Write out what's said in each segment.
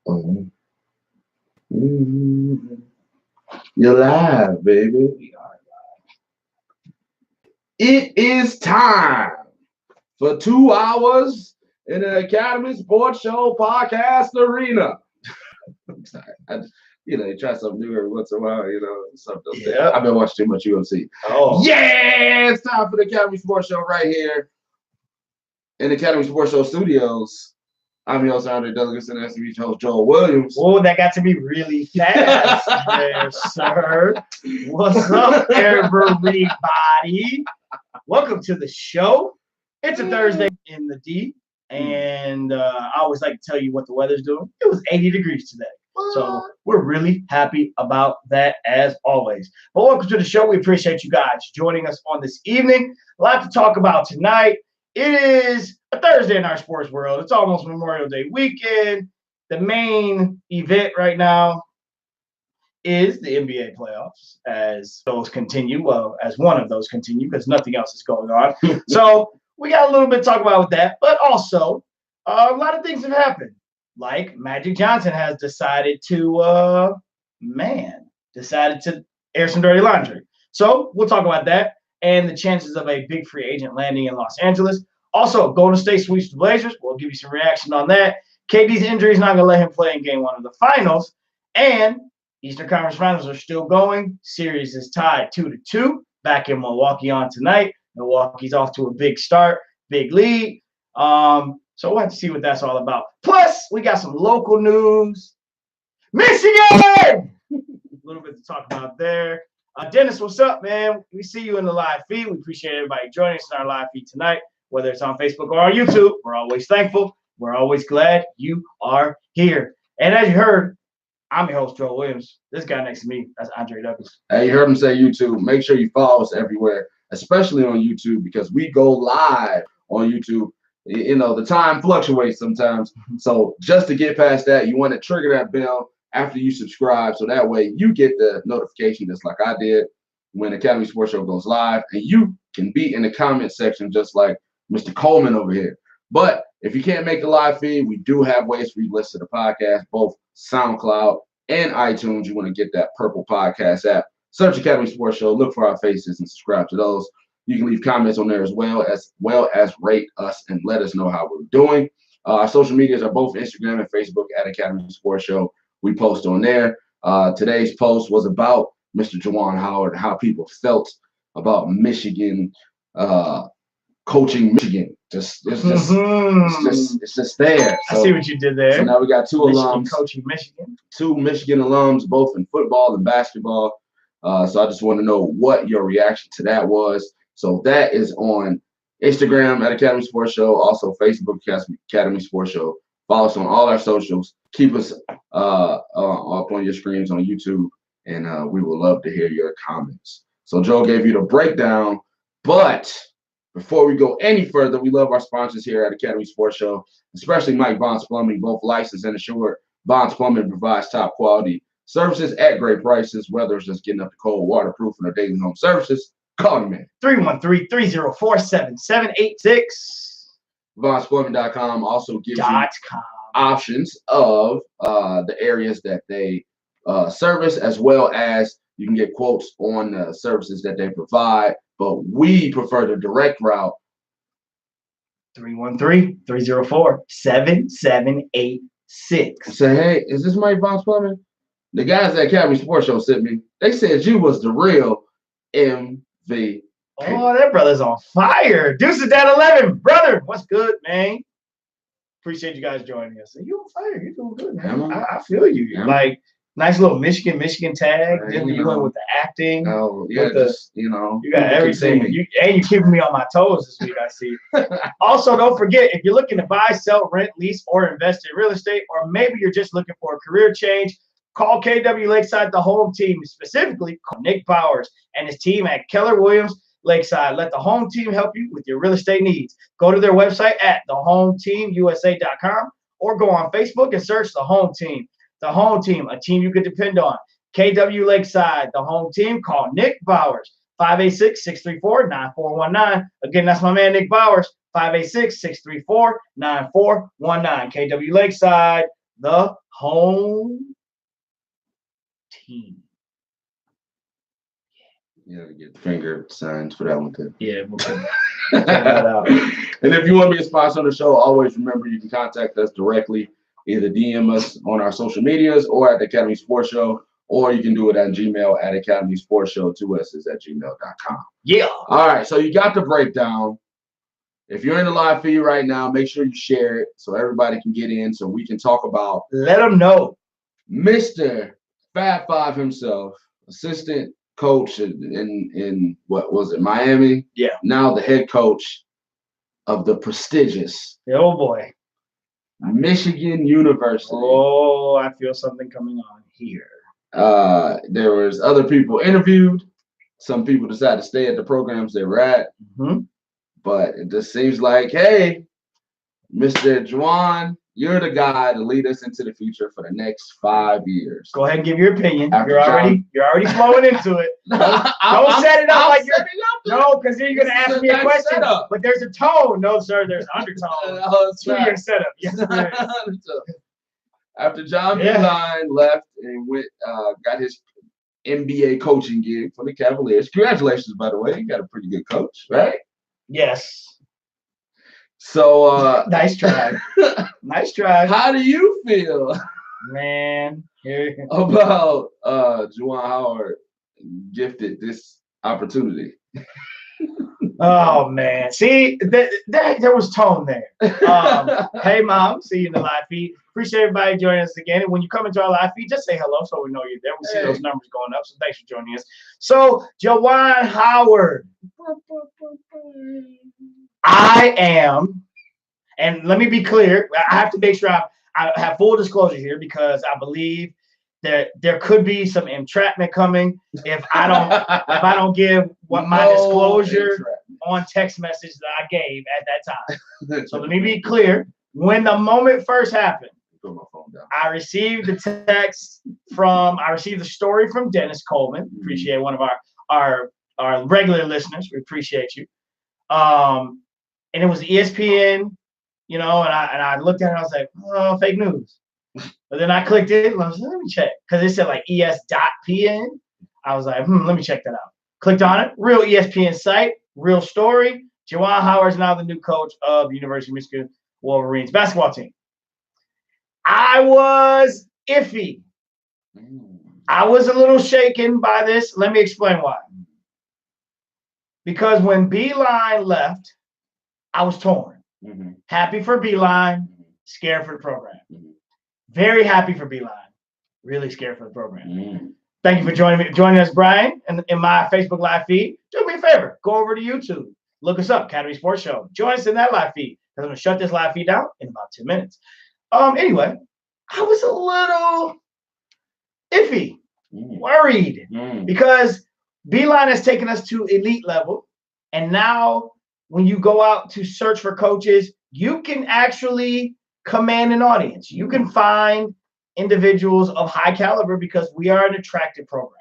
Mhm. Mhm. You're live, baby. We are live. It is time for 2 hours in the Academy Sports Show podcast arena. I'm sorry. You try something new every once in a while, something. Yeah. I've been watching too much UFC. Oh. Yeah, it's time for the Academy Sports Show right here in the Academy Sports Show studios. I'm your host, Andre Delegates, and SMU host, Joel Williams. Oh, that got to be really fast there, sir. What's up, everybody? Welcome to the show. It's a Thursday in the D, and I always like to tell you what the weather's doing. It was 80 degrees today. So we're really happy about that as always. But welcome to the show. We appreciate you guys joining us on this evening. A lot to talk about tonight. It is a Thursday in our sports world. It's almost Memorial Day weekend. The main event right now is the NBA playoffs as those continue. Well, as one of those continue because nothing else is going on. So we got a little bit to talk about with that. But also, a lot of things have happened. Like Magic Johnson has decided to air some dirty laundry. So we'll talk about that and the chances of a big free agent landing in Los Angeles. Also, Golden State sweeps the Blazers. We'll give you some reaction on that. KD's injury is not going to let him play in game one of the finals. And Eastern Conference Finals are still going. Series is tied 2-2 back in Milwaukee on tonight. Milwaukee's off to a big start, big lead. So we'll have to see what that's all about. Plus, we got some local news. Michigan! A little bit to talk about there. Dennis, what's up, man? We see you in the live feed. We appreciate everybody joining us in our live feed tonight, whether it's on Facebook or on YouTube. We're always thankful. We're always glad you are here. And as you heard, I'm your host, Joel Williams. This guy next to me, that's Andre Douglas. Hey, you heard him say YouTube. Make sure you follow us everywhere, especially on YouTube, because we go live on YouTube. The time fluctuates sometimes. So just to get past that, you want to trigger that bell after you subscribe, so that way you get the notification just like I did when Academy Sports Show goes live, and you can be in the comment section just like Mr. Coleman over here. But if you can't make the live feed, we do have ways for you to listen to the podcast, both SoundCloud and iTunes. You want to get that purple podcast app. Search Academy Sports Show, look for our faces, and subscribe to those. You can leave comments on there as well as rate us and let us know how we're doing. Our social medias are both Instagram and Facebook at Academy Sports Show. We post on there. Today's post was about Mr. Juwan Howard and how people felt about Michigan coaching Michigan. It's just there. So, I see what you did there. So now we got two Michigan alums coaching Michigan. Two Michigan alums, both in football and basketball. So I just want to know what your reaction to that was. So that is on Instagram at Academy Sports Show, also Facebook Academy Sports Show. Follow us on all our socials. Keep us up on your screens on YouTube, and we would love to hear your comments. So Joe gave you the breakdown, but before we go any further, we love our sponsors here at Academy Sports Show, especially Mike Bonds Plumbing, both licensed and assured. Bonds Plumbing provides top quality services at great prices, whether it's just getting up to cold, waterproofing, or daily home services. Call them in. 313-304-7786. BondsPlumbing.com also gives you options of the areas that they service, as well as you can get quotes on the services that they provide. But we prefer the direct route. 313-304-7786. Say, hey, is this Mike Bonds Plumbing? The guys at Academy Sports Show sent me. They said you was the real MVP. Oh, that brother's on fire. Deuces at 11. Brother, what's good, man? Appreciate you guys joining us. You on fire. You're doing good, man. I feel you. Yeah. Like, nice little Michigan tag. Then you went with the acting. Oh, yeah, you got everything. You keeping me on my toes this week, I see. Also, don't forget, if you're looking to buy, sell, rent, lease, or invest in real estate, or maybe you're just looking for a career change, call KW Lakeside, the home team. Specifically, call Nick Bowers and his team at Keller Williams Lakeside. Let the home team help you with your real estate needs. Go to their website at thehometeamusa.com or go on Facebook and search The Home Team. The Home Team, a team you can depend on. KW Lakeside, the home team. Call Nick Bowers, 586-634-9419. Again, that's my man Nick Bowers, 586-634-9419. KW Lakeside, the home team. Yeah, get finger signs for that one too. Yeah, we'll check that out. And if you want to be a sponsor on the show, always remember you can contact us directly. Either DM us on our social medias or at the Academy Sports Show, or you can do it at Gmail at Academy Sports Show. 2 S's at gmail.com. Yeah. All right, so you got the breakdown. If you're in the live feed right now, make sure you share it so everybody can get in so we can talk about Let them know. Mr. Fab Five himself, assistant coach in what was it, Miami? Yeah. Now the head coach of the prestigious Oh boy. Michigan University. Oh, I feel something coming on here. There was other people interviewed. Some people decided to stay at the programs they were at. Mm-hmm. But it just seems like, hey, Mr. Juwan, you're the guy to lead us into the future for the next 5 years. Go ahead and give your opinion. After You're already flowing into it. Don't set it up like you're no, because then you're gonna ask me a question. Setup. But there's a tone. No, sir, there's an undertone to your setup. Yes, there is. After John Yeah. Beilein left and went, got his NBA coaching gig for the Cavaliers. Congratulations, by the way, you got a pretty good coach, right? Yes. So, Nice try. Nice try. how do you feel Man. Here. about Juwan Howard gifted this opportunity? Oh man. See, there was tone there. Hey mom, see you in the live feed. Appreciate everybody joining us again. And when you come into our live feed, just say hello so we know you're there. We see those numbers going up. So thanks for joining us. So Juwan Howard. I am, and let me be clear, I have to make sure I have full disclosure here because I believe that there could be some entrapment coming if I don't give what my disclosure on text message that I gave at that time. So let me be clear. When the moment first happened, Put my phone down. I received the story from Dennis Coleman. Appreciate one of our regular listeners. We appreciate you. And it was ESPN, and I looked at it and I was like, oh, fake news. But then I clicked it and I was like, let me check. Because it said like ES.PN. I was like, let me check that out. Clicked on it. Real ESPN site. Real story. Juwan Howard is now the new coach of the University of Michigan Wolverines basketball team. I was iffy. I was a little shaken by this. Let me explain why. Because when Beilein left, I was torn. Mm-hmm. Happy for Beilein, scared for the program. Mm-hmm. Very happy for Beilein, really scared for the program. Mm-hmm. Thank you for joining us, Brian, in my Facebook live feed. Do me a favor, go over to YouTube, look us up, Academy Sports Show. Join us in that live feed. I'm going to shut this live feed down in about 10 minutes. Anyway, I was a little iffy, worried, because Beilein has taken us to elite level, and now when you go out to search for coaches, you can actually command an audience. You can find individuals of high caliber because we are an attractive program.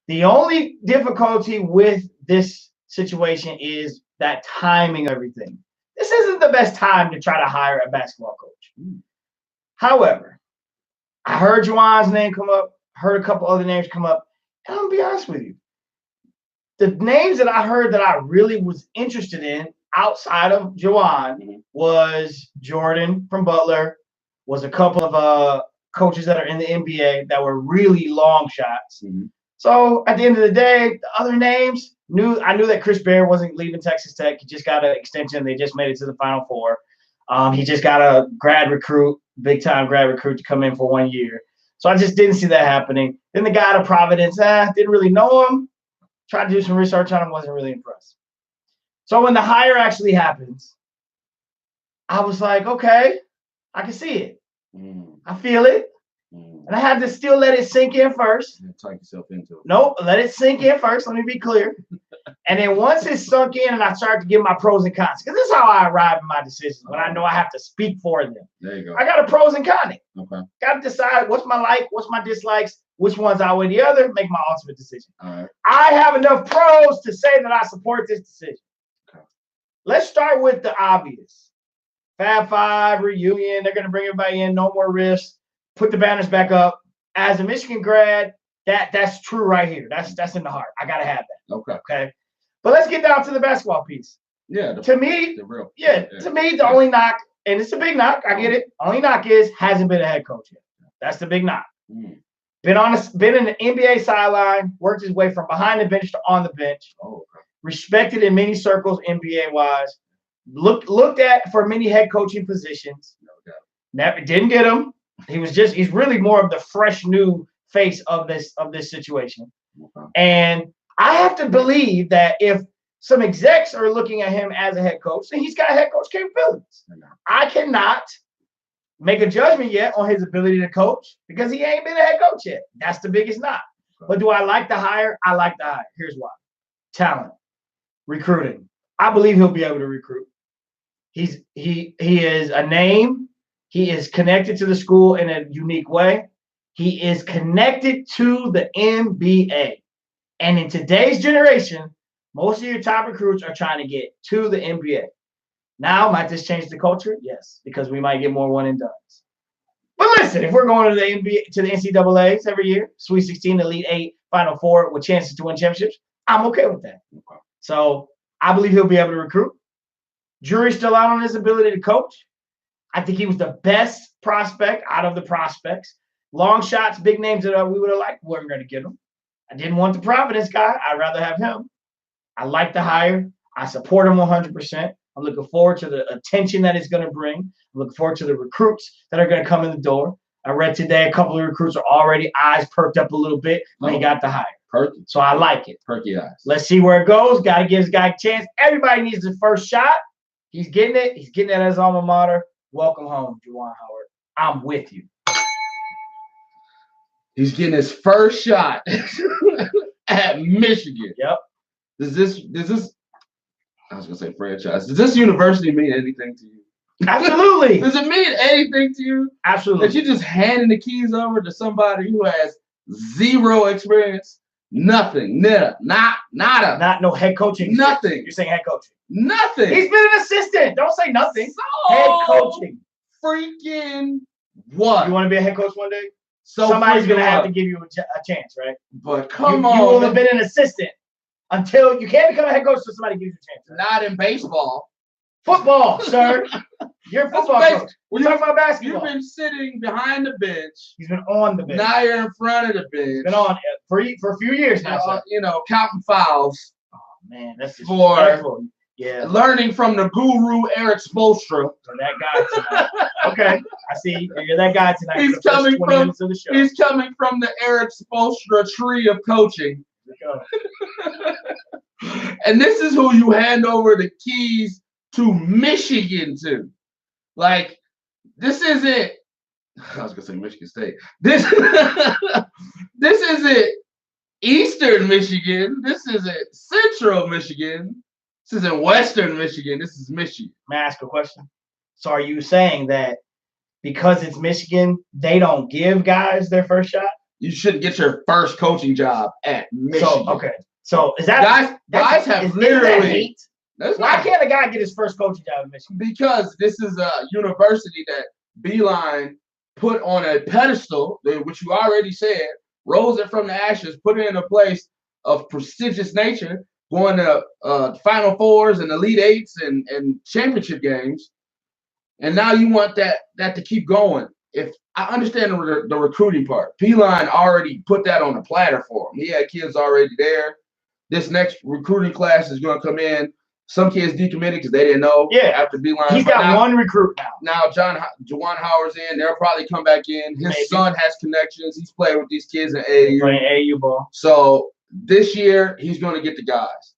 The only difficulty with this situation is that timing of everything. This isn't the best time to try to hire a basketball coach. However, I heard Juwan's name come up, heard a couple other names come up, and I'm going to be honest with you. The names that I heard that I really was interested in outside of Juwan was Jordan from Butler, was a couple of coaches that are in the NBA that were really long shots. So at the end of the day, the other names, I knew that Chris Bear wasn't leaving Texas Tech. He just got an extension. They just made it to the Final Four. He just got a big-time grad recruit to come in for 1 year. So I just didn't see that happening. Then the guy out of Providence, didn't really know him. Tried to do some research on him, wasn't really impressed. So when the hire actually happens, I was like, okay, I can see it. I feel it. And I had to still let it sink in first. Talk yourself into it. Nope, let it sink in first. Let me be clear. And then once it sunk in and I started to give my pros and cons, because this is how I arrive at my decisions when I know I have to speak for them. There you go. I got a pros and cons. Okay. Got to decide what's my like, what's my dislikes, which ones outweigh the other, make my ultimate decision. All right. I have enough pros to say that I support this decision. Okay. Let's start with the obvious. Fab Five reunion. They're going to bring everybody in. No more risks. put the banners back up. As a Michigan grad, that's true right here. That's in the heart. I gotta have that. Okay. But let's get down to the basketball piece. Yeah. To me, the only knock, and it's a big knock, I get it. Only knock is hasn't been a head coach yet. That's the big knock. Mm. Been in the NBA sideline, worked his way from behind the bench to on the bench. Respected in many circles, NBA wise. Looked at for many head coaching positions. Never didn't get him. He's really more of the fresh new face of this situation. And I have to believe that if some execs are looking at him as a head coach, then he's got head coach capabilities. I cannot make a judgment yet on his ability to coach because he ain't been a head coach yet. That's the biggest knock. But do I like the hire? I like the hire. Here's why. Talent. Recruiting. I believe he'll be able to recruit. He is a name. He is connected to the school in a unique way. He is connected to the NBA. And in today's generation, most of your top recruits are trying to get to the NBA. Now, might this change the culture? Yes, because we might get more one and dones. But listen, if we're going to the NBA, to the NCAAs every year, Sweet 16, Elite 8, Final Four with chances to win championships, I'm okay with that. So I believe he'll be able to recruit. Jury's still out on his ability to coach. I think he was the best prospect out of the prospects. Long shots, big names that we would have liked, weren't going to get him. I didn't want the Providence guy. I'd rather have him. I like the hire. I support him 100%. I'm looking forward to the attention that it's going to bring. I'm looking forward to the recruits that are going to come in the door. I read today a couple of recruits are already eyes perked up a little bit when he got the hire. Perky. So I like it. Perky eyes. Let's see where it goes. Got to give this guy a chance. Everybody needs the first shot. He's getting it. He's getting it at his alma mater. Welcome home, Juwan Howard. I'm with you. He's getting his first shot at Michigan. Yep. Does this I was gonna say franchise. Does this university mean anything to you? Absolutely. Does it mean anything to you? Absolutely. That you just handing the keys over to somebody who has zero experience? Nothing. Nada. Nada. Not no head coaching. Nothing. You're saying head coaching. Nothing. He's been an assistant. Don't say nothing. So head coaching. Freaking what? You want to be a head coach one day? So somebody's gonna have to give you a chance, right? But come on. You will have been an assistant until you can't become a head coach until somebody gives you a chance. Right? Not in baseball. Football, sir. You're a football coach. We're talking about basketball. You've been sitting behind the bench. He's been on the bench. Now you're in front of the bench. He's been on for a few years now. Counting fouls. Oh man, that's just for yeah. Learning from the guru Eric Spoelstra. So that guy tonight. Okay, I see. You're that guy tonight. He's coming from the Eric Spoelstra tree of coaching. And this is who you hand over the keys to Michigan to. Like, this isn't, I was gonna say Michigan State. This isn't Eastern Michigan. This isn't Central Michigan. This isn't Western Michigan. This is Michigan. May I ask a question? So are you saying that because it's Michigan, they don't give guys their first shot? You shouldn't get your first coaching job at Michigan. So, okay. So is that guys have literally. Why can't a guy get his first coaching job in Michigan? Because this is a university that Beeline put on a pedestal, which you already said, rose it from the ashes, put it in a place of prestigious nature, going to Final Fours and Elite Eights and championship games. And now you want that to keep going. If I understand the recruiting part, Beeline already put that on the platter for him. He had kids already there. This next recruiting class is going to come in. Some kids decommitted because they didn't know. Yeah. After Beeline. He's got one recruit now. Now Juwan Howard's in. They'll probably come back in. His son has connections. He's played with these kids in AAU. Playing AAU ball. So this year, he's going to get the guys.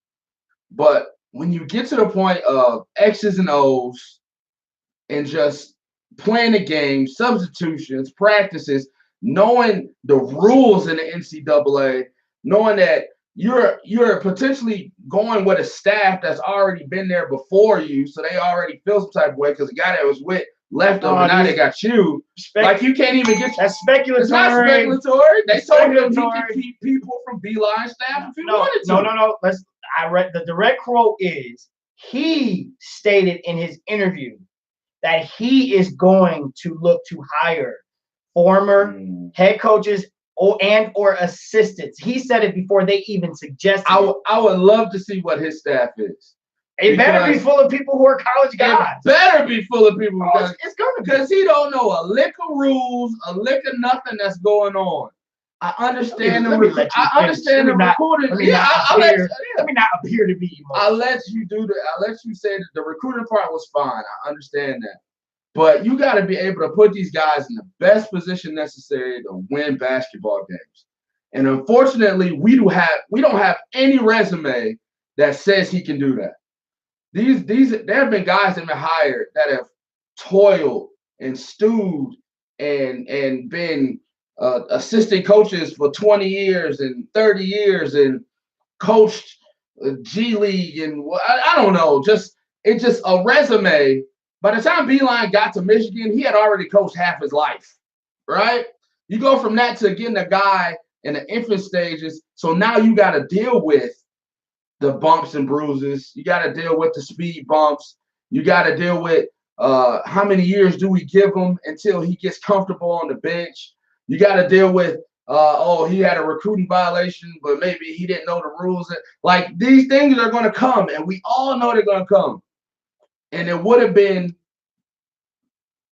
But when you get to the point of X's and O's and just playing the game, substitutions, practices, knowing the rules in the NCAA, knowing that you're potentially going with a staff that's already been there before you, so they already feel some type of way because the guy that was with left over, now they got you. Like you can't even get. That's speculatory. It's not speculatory. They told him he could keep people from Beeline staff if he wanted to. No. I read the direct quote is he stated in his interview that he is going to look to hire former head coaches or assistants. He said it before they even suggested it. I would love to see what his staff is. It better be full of people who are college guys. It better be full of people It's going to be. because he don't know a lick of rules, a lick of nothing that's going on. I understand the recruiting. Let me not appear to be emotional. I let you do that. I let you say that the recruiting part was fine. I understand that. But you got to be able to put these guys in the best position necessary to win basketball games. And unfortunately, we don't have any resume that says he can do that. There have been guys that have been hired that have toiled and stewed and been assistant coaches for 20 years and 30 years and coached G League and I don't know. It's just a resume. By the time Beilein got to Michigan, he had already coached half his life, right? You go from that to getting a guy in the infant stages. So now you got to deal with the bumps and bruises. You got to deal with the speed bumps. You got to deal with how many years do we give him until he gets comfortable on the bench. You got to deal with, he had a recruiting violation, but maybe he didn't know the rules. Like, these things are going to come, and we all know they're going to come. And it would have been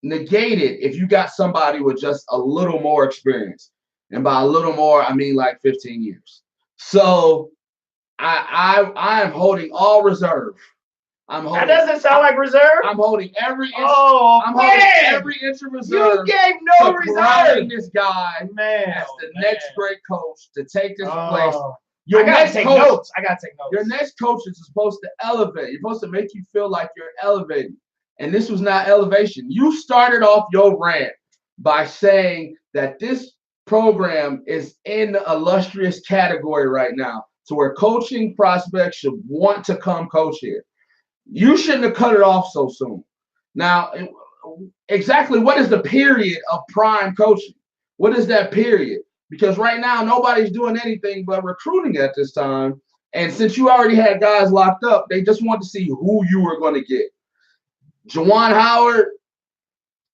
negated if you got somebody with just a little more experience. And by a little more, I mean like 15 years. So I am holding all reserve. That doesn't sound like reserve. I'm holding every inch. Holding every inch of reserve. You gave no reserve. This guy as the next great coach to take this place. I gotta take notes. Your next coach is supposed to elevate. You're supposed to make you feel like you're elevating. And this was not elevation. You started off your rant by saying that this program is in the illustrious category right now, to where coaching prospects should want to come coach here. You shouldn't have cut it off so soon. Now, exactly what is the period of prime coaching? What is that period? Because right now, nobody's doing anything but recruiting at this time. And since you already had guys locked up, they just want to see who you were going to get. Juwan Howard,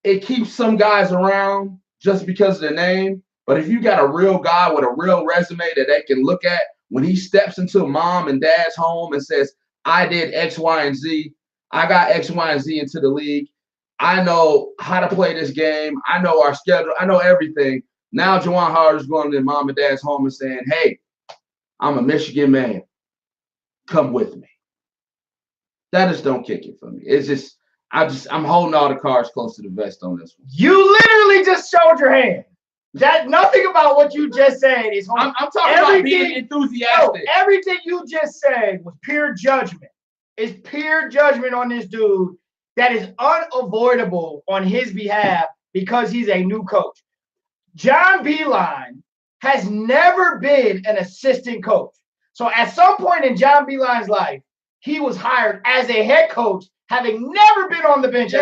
it keeps some guys around just because of the name. But if you got a real guy with a real resume that they can look at when he steps into mom and dad's home and says, I did X, Y, and Z. I got X, Y, and Z into the league. I know how to play this game. I know our schedule. I know everything. Now Juwan Howard is going to mom and dad's home and saying, hey, I'm a Michigan man. Come with me. That just don't kick it for me. It's just, I'm holding all the cards close to the vest on this one. You literally just showed your hand. That nothing about what you just said is. I'm talking about being enthusiastic. No, everything you just said was pure judgment. It's pure judgment on this dude that is unavoidable on his behalf because he's a new coach. John Beilein has never been an assistant coach. So at some point in John Beilein's life, he was hired as a head coach, having never been on the bench.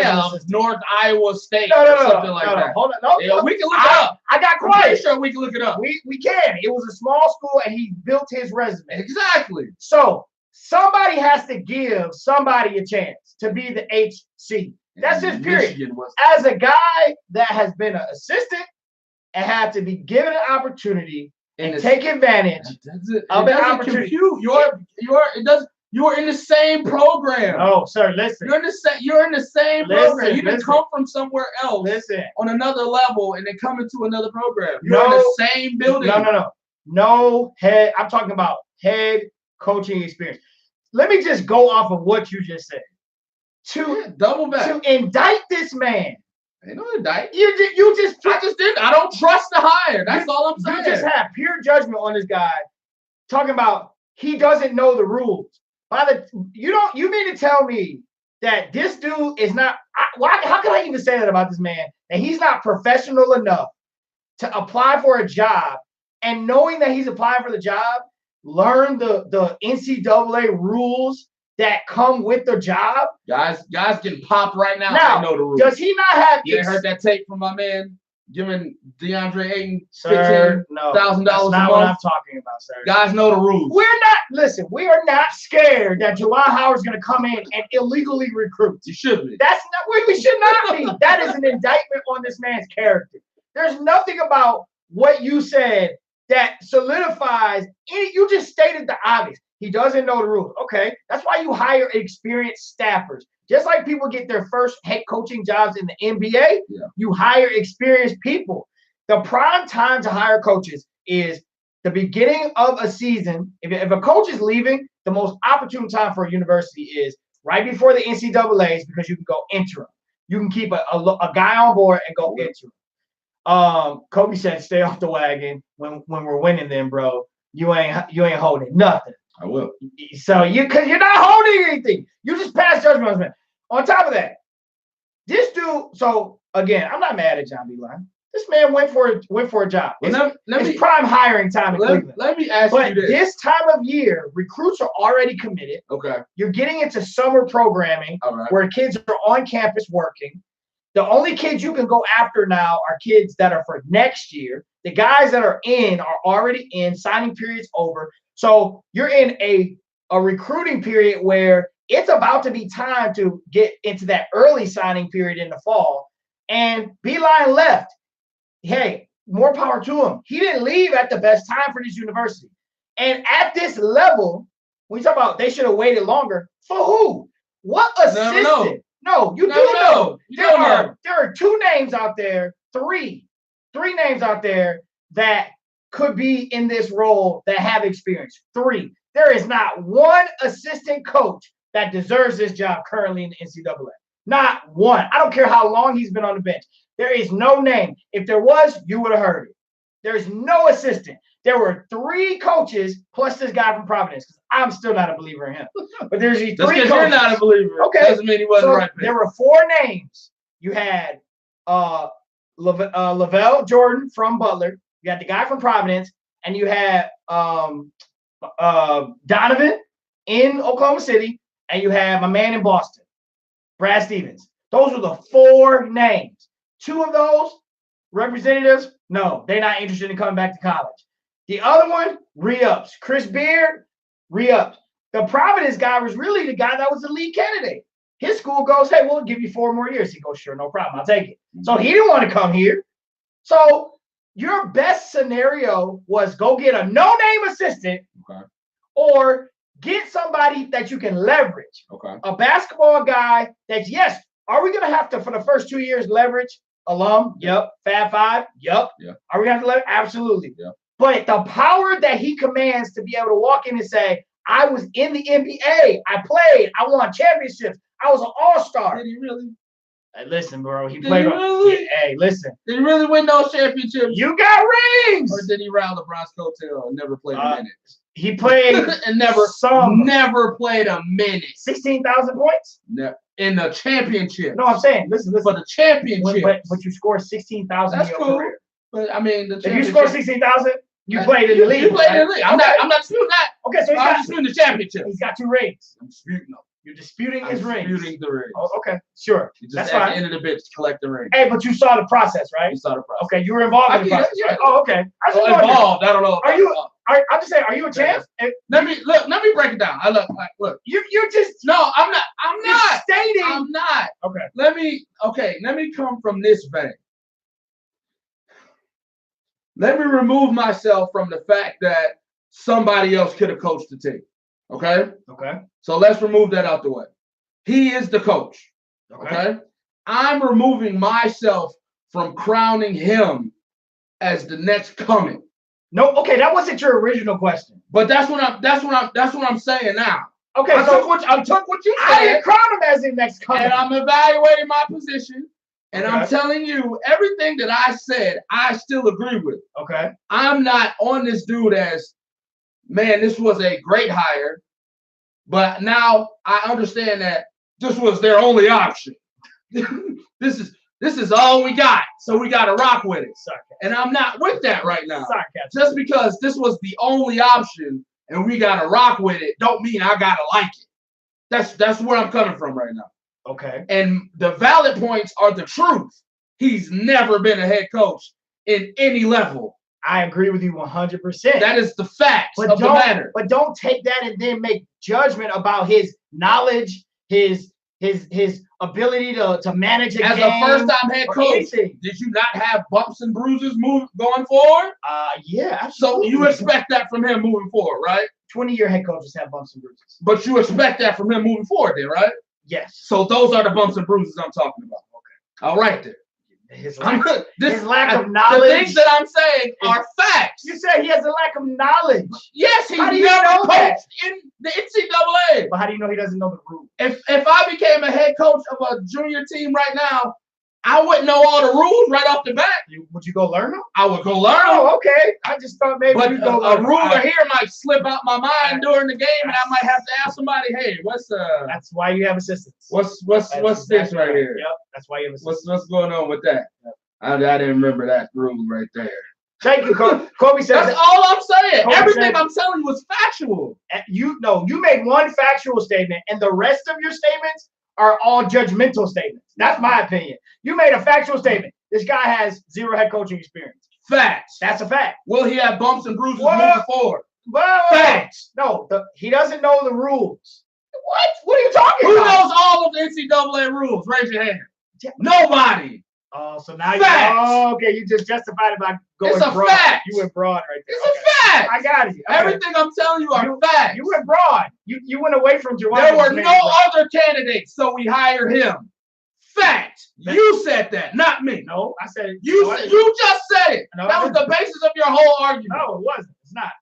North Iowa State something like that. Hold on. We can look it up. I got quiet. I'm pretty sure we can look it up. We can. It was a small school, and he built his resume. Exactly. So somebody has to give somebody a chance to be the HC. That's his period. As a guy that has been an assistant and had to be given an opportunity and take advantage of an opportunity. You're in the same program. No, sir, listen. You're in the same program. You didn't come from somewhere else on another level and then come into another program. You're in the same building. No head. I'm talking about head coaching experience. Let me just go off of what you just said. Double back. To indict this man. Ain't no indict. I just did. I don't trust the hire. That's all I'm saying. You just have pure judgment on this guy, talking about he doesn't know the rules. You mean to tell me that this dude is not? How can I even say that about this man? That he's not professional enough to apply for a job, and knowing that he's applying for the job, learn the NCAA rules that come with the job. Guys getting popped right now. Now, I know the rules. Does he not have? You heard that tape from my man giving DeAndre Ayton $15,000 a month? That's not what I'm talking about, sir. Guys know the rules. We are not scared that Juwan Howard's going to come in and illegally recruit. You should be. We should not be. That is an indictment on this man's character. There's nothing about what you said that solidifies any. You just stated the obvious. He doesn't know the rules. Okay, that's why you hire experienced staffers. Just like people get their first head coaching jobs in the NBA, you hire experienced people. The prime time to hire coaches is the beginning of a season. If a coach is leaving, the most opportune time for a university is right before the NCAAs because you can go interim. You can keep a guy on board and go interim. Kobe said, "Stay off the wagon when we're winning. Then, bro, you ain't holding nothing." I will. So because you're not holding anything, you just pass judgment on this man. On top of that, this dude. So again, I'm not mad at John Beilein. This man went for a job. It's prime hiring time in Cleveland. Let me ask you this. This time of year, recruits are already committed. Okay. You're getting into summer programming where kids are on campus working. The only kids you can go after now are kids that are for next year. The guys that are already in. Signing period's over. So you're in a recruiting period where it's about to be time to get into that early signing period in the fall. And Beilein left. Hey, more power to him. He didn't leave at the best time for this university. And at this level, when you talk about they should have waited longer, for who? What assistant? No, you do know. There are two names out there, three names out there that could be in this role that have experience. Three. There is not one assistant coach that deserves this job currently in the NCAA. Not one. I don't care how long he's been on the bench. There is no name. If there was, you would have heard it. There's no assistant. There were three coaches plus this guy from Providence. Because I'm still not a believer in him. But there's these three coaches. You're not a believer. Okay. Doesn't mean he wasn't right. There were four names. You had Lavelle Jordan from Butler. You had the guy from Providence, and you had Donovan in Oklahoma City, and you had my man in Boston, Brad Stevens. Those were the four names. Two of those representatives, no, they're not interested in coming back to college. The other one, re-ups. Chris Beard, re-ups. The Providence guy was really the guy that was the lead candidate. His school goes, hey, we'll give you 4 more years. He goes, sure, no problem. I'll take it. So he didn't want to come here. So your best scenario was go get a no-name assistant or get somebody that you can leverage. A basketball guy that's, yes, are we going to have to, for the first 2 years, leverage alum? Yep. Fab Five? Yep. Yeah. Are we going to have to leverage? Absolutely. Yeah. But the power that he commands to be able to walk in and say, I was in the NBA. I played. I won championships. I was an all-star. Did he really? Hey, listen, bro. He played. Really? Hey, listen. Did he really win those championships? You got rings. Or did he round LeBron's coattail and never played a minute? He played and never played a minute. 16,000 points? No. In the championship. No, I'm saying, listen. For the championship. But you scored 16,000 in your career. But I mean, if you scored 16,000, you played in the league. You played in the league. I'm not disputing that. Okay, so I'm disputing the championship. He's got 2 rings. I'm disputing them. You're disputing his rings. Disputing the rings. Oh, okay, sure. You just at the end of the bench collect the ring. Hey, but you saw the process, right? You saw the process. Okay, you were involved in the process. Yeah. Right? Oh, okay. Involved. I don't know. I'm just saying, are you a champ? Let me break it down. Look. You just no. I'm not stating. I'm not. Okay. Let me come from this vein. Let me remove myself from the fact that somebody else could have coached the team. Okay. Okay. So let's remove that out the way. He is the coach. Okay. I'm removing myself from crowning him as the next coming. No, okay, that wasn't your original question. But that's what I'm saying now. Okay, I took what you said. I didn't crown him as the next coming. And I'm evaluating my position. And I'm telling you, everything that I said, I still agree with. Okay. I'm not on this dude as, man, this was a great hire. But now I understand that this was their only option. This is all we got. So we got to rock with it. And I'm not with that right now. Just because this was the only option and we got to rock with it, don't mean I got to like it. That's where I'm coming from right now. Okay. And the valid points are the truth. He's never been a head coach in any level. I agree with you 100%. That is the facts of the matter. But don't take that and then make judgment about his knowledge, his his ability to manage a As game. a first-time head or coach, anything. did you not have bumps and bruises going forward? Yeah. So Absolutely. you expect that from him moving forward, right? 20-year head coaches have bumps and bruises. But you expect that from him moving forward, then, right? Yes. So those are the bumps and bruises I'm talking about. Okay. All right, then. His lack of The knowledge. things that I'm saying are facts. You said he has a lack of knowledge. Yes, he's How do you never know that? coached in the NCAA. But how do you know he doesn't know the rules? If I became a head coach of a junior team right now, I wouldn't know all the rules right off the bat. Would you go learn them? I would go learn them. Oh, okay. I just thought maybe But you go a learn ruler them. here might slip out my mind during the game, and I might have to ask somebody, "Hey, what's That's why you have assistants. what's That's this exactly right here? Yep. That's why you have assistants. What's going on with that?" I didn't remember that rule right there. Thank you, Kobe says. That's all I'm saying. Kobe Everything said- I'm telling you is factual. You made one factual statement, and the rest of your statements are all judgmental statements. That's my opinion. You made a factual statement. This guy has 0 head coaching experience. Facts. That's a fact. Will he have bumps and bruises What? moving forward? Well, Facts. no, he doesn't know the rules. What? What are you talking Who about? knows all of the NCAA rules? Raise your hand. Yeah. Nobody. Oh, so now Facts. okay, you just justified it by going It's a broad. fact. You went broad right there. It's a fact. I got it. Okay. Everything I'm telling you are facts. You went broad. You went away from Jawan. There were no other candidates, so we hired him. Fact. You said that, not me. No, I said You just said it. No, That was the basis of your whole argument. No, it wasn't. It's not.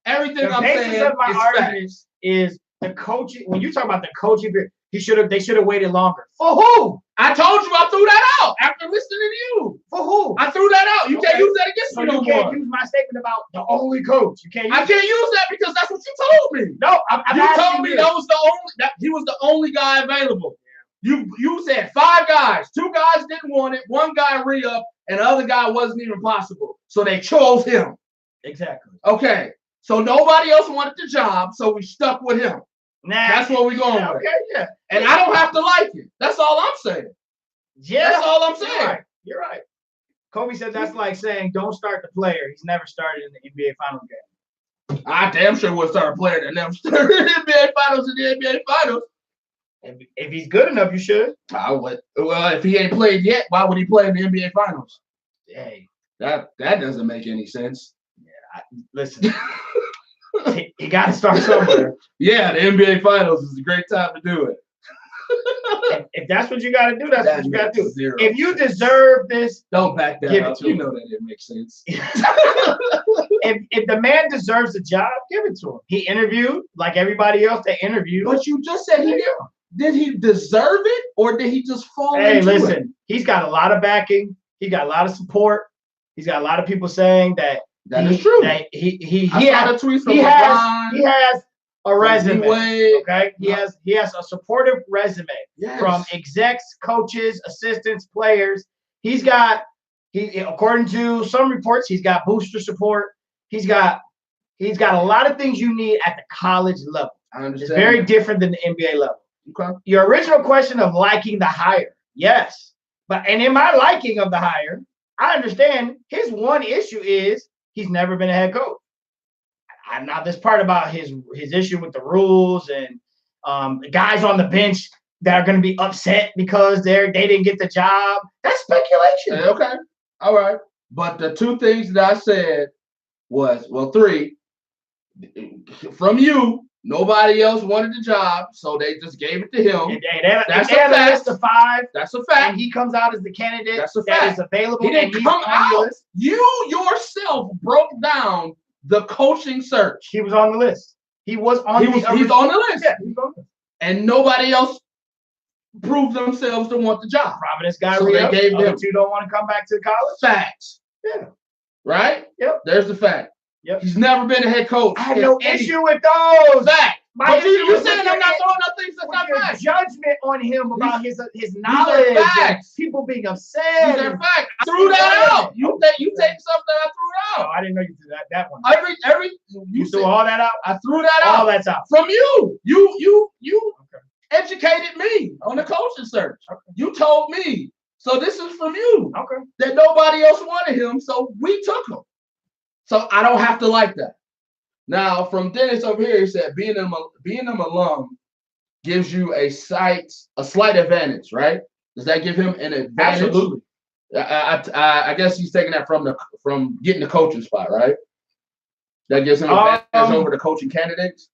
Everything The I'm basis saying of my is argument facts. is the coaching. When you talk about the coaching, they should have waited longer. For who? I told you I threw that out after listening to you. For who? I threw that out. You can't Okay. use that against So me you no can't more. use my statement about the only coach. You can't use I can't use that because that's what you told me. No, I'm You asking told me you. that he was the only guy available. You said 5 guys. 2 guys didn't want it. 1 guy re-up, and the other guy wasn't even possible. So they chose him. Exactly. Okay. So nobody else wanted the job, so we stuck with him. Nah, That's what we're going with. Okay, yeah. And I don't have to like it. That's all I'm saying. Yeah. That's all I'm You're saying. right. You're right. Kobe said that's like saying don't start the player. He's never started in the NBA Finals game. I damn sure would start a player that never started in the NBA Finals in the NBA Finals. If he's good enough, you should. I would. Well, if he ain't played yet, why would he play in the NBA Finals? Hey, That doesn't make any sense. listen. he got to start somewhere. Yeah, the NBA Finals is a great time to do it. If that's what you got to do, that's what you got to do. Zero. If you deserve this, Don't back that give it up. to You him. know that didn't make sense. if the man deserves a job, give it to him. He interviewed like everybody else that interviewed. But you just said he did. Did he deserve it, or did he just fall Hey, into it? listen, he's got a lot of backing. He got a lot of support. He's got a lot of people saying that That is true. That he I saw the tweets from he LeBron, has a resume. D-Wade. Okay, he has a supportive resume Yes. from execs, coaches, assistants, players. He according to some reports, he's got booster support. He's got a lot of things you need at the college level. I It's understand. very different than the NBA level. Okay. Your original question of liking the hire, yes, and in my liking of the hire, I understand his one issue is he's never been a head coach. Now this part about his issue with the rules and guys on the bench that are going to be upset because they didn't get the job. That's speculation. Okay. All right. But the 2 things that I said was, 3. From you, nobody else wanted the job, so they just gave it to him. That's a fact. List of 5, That's a fact. and he comes out as the candidate That's a that fact. is available. He didn't and he's come on the out. list. You yourself broke down the coaching search. He was on the list. He was on He's on the list. Yeah, he's on the list. And nobody else proved themselves to want the job. Providence guy, So they gave other them 2 don't want to come back to college. facts. Yeah. Right? Yep. There's the fact. Yep. He's never been a head coach. I have in no any issue with those. fact. My But you issue saying with I'm not your- throwing up things that's with not your facts. judgment on him about his are knowledge, and facts. people being These upset. are facts. I threw that out. You take something I Oh, threw out. I didn't know you did that one. Every You you threw said, all that out. I threw that All out that's out. from you. You Okay. educated me on the coaching search. You told me. So this is from you. Okay. That nobody else wanted him, so we took him. So I don't have to like that. Now, from Dennis over here, he said, being an alum gives you a slight advantage, right? Does that give him an advantage? Absolutely. I guess he's taking that from getting the coaching spot, right? That gives him an advantage over the coaching candidates.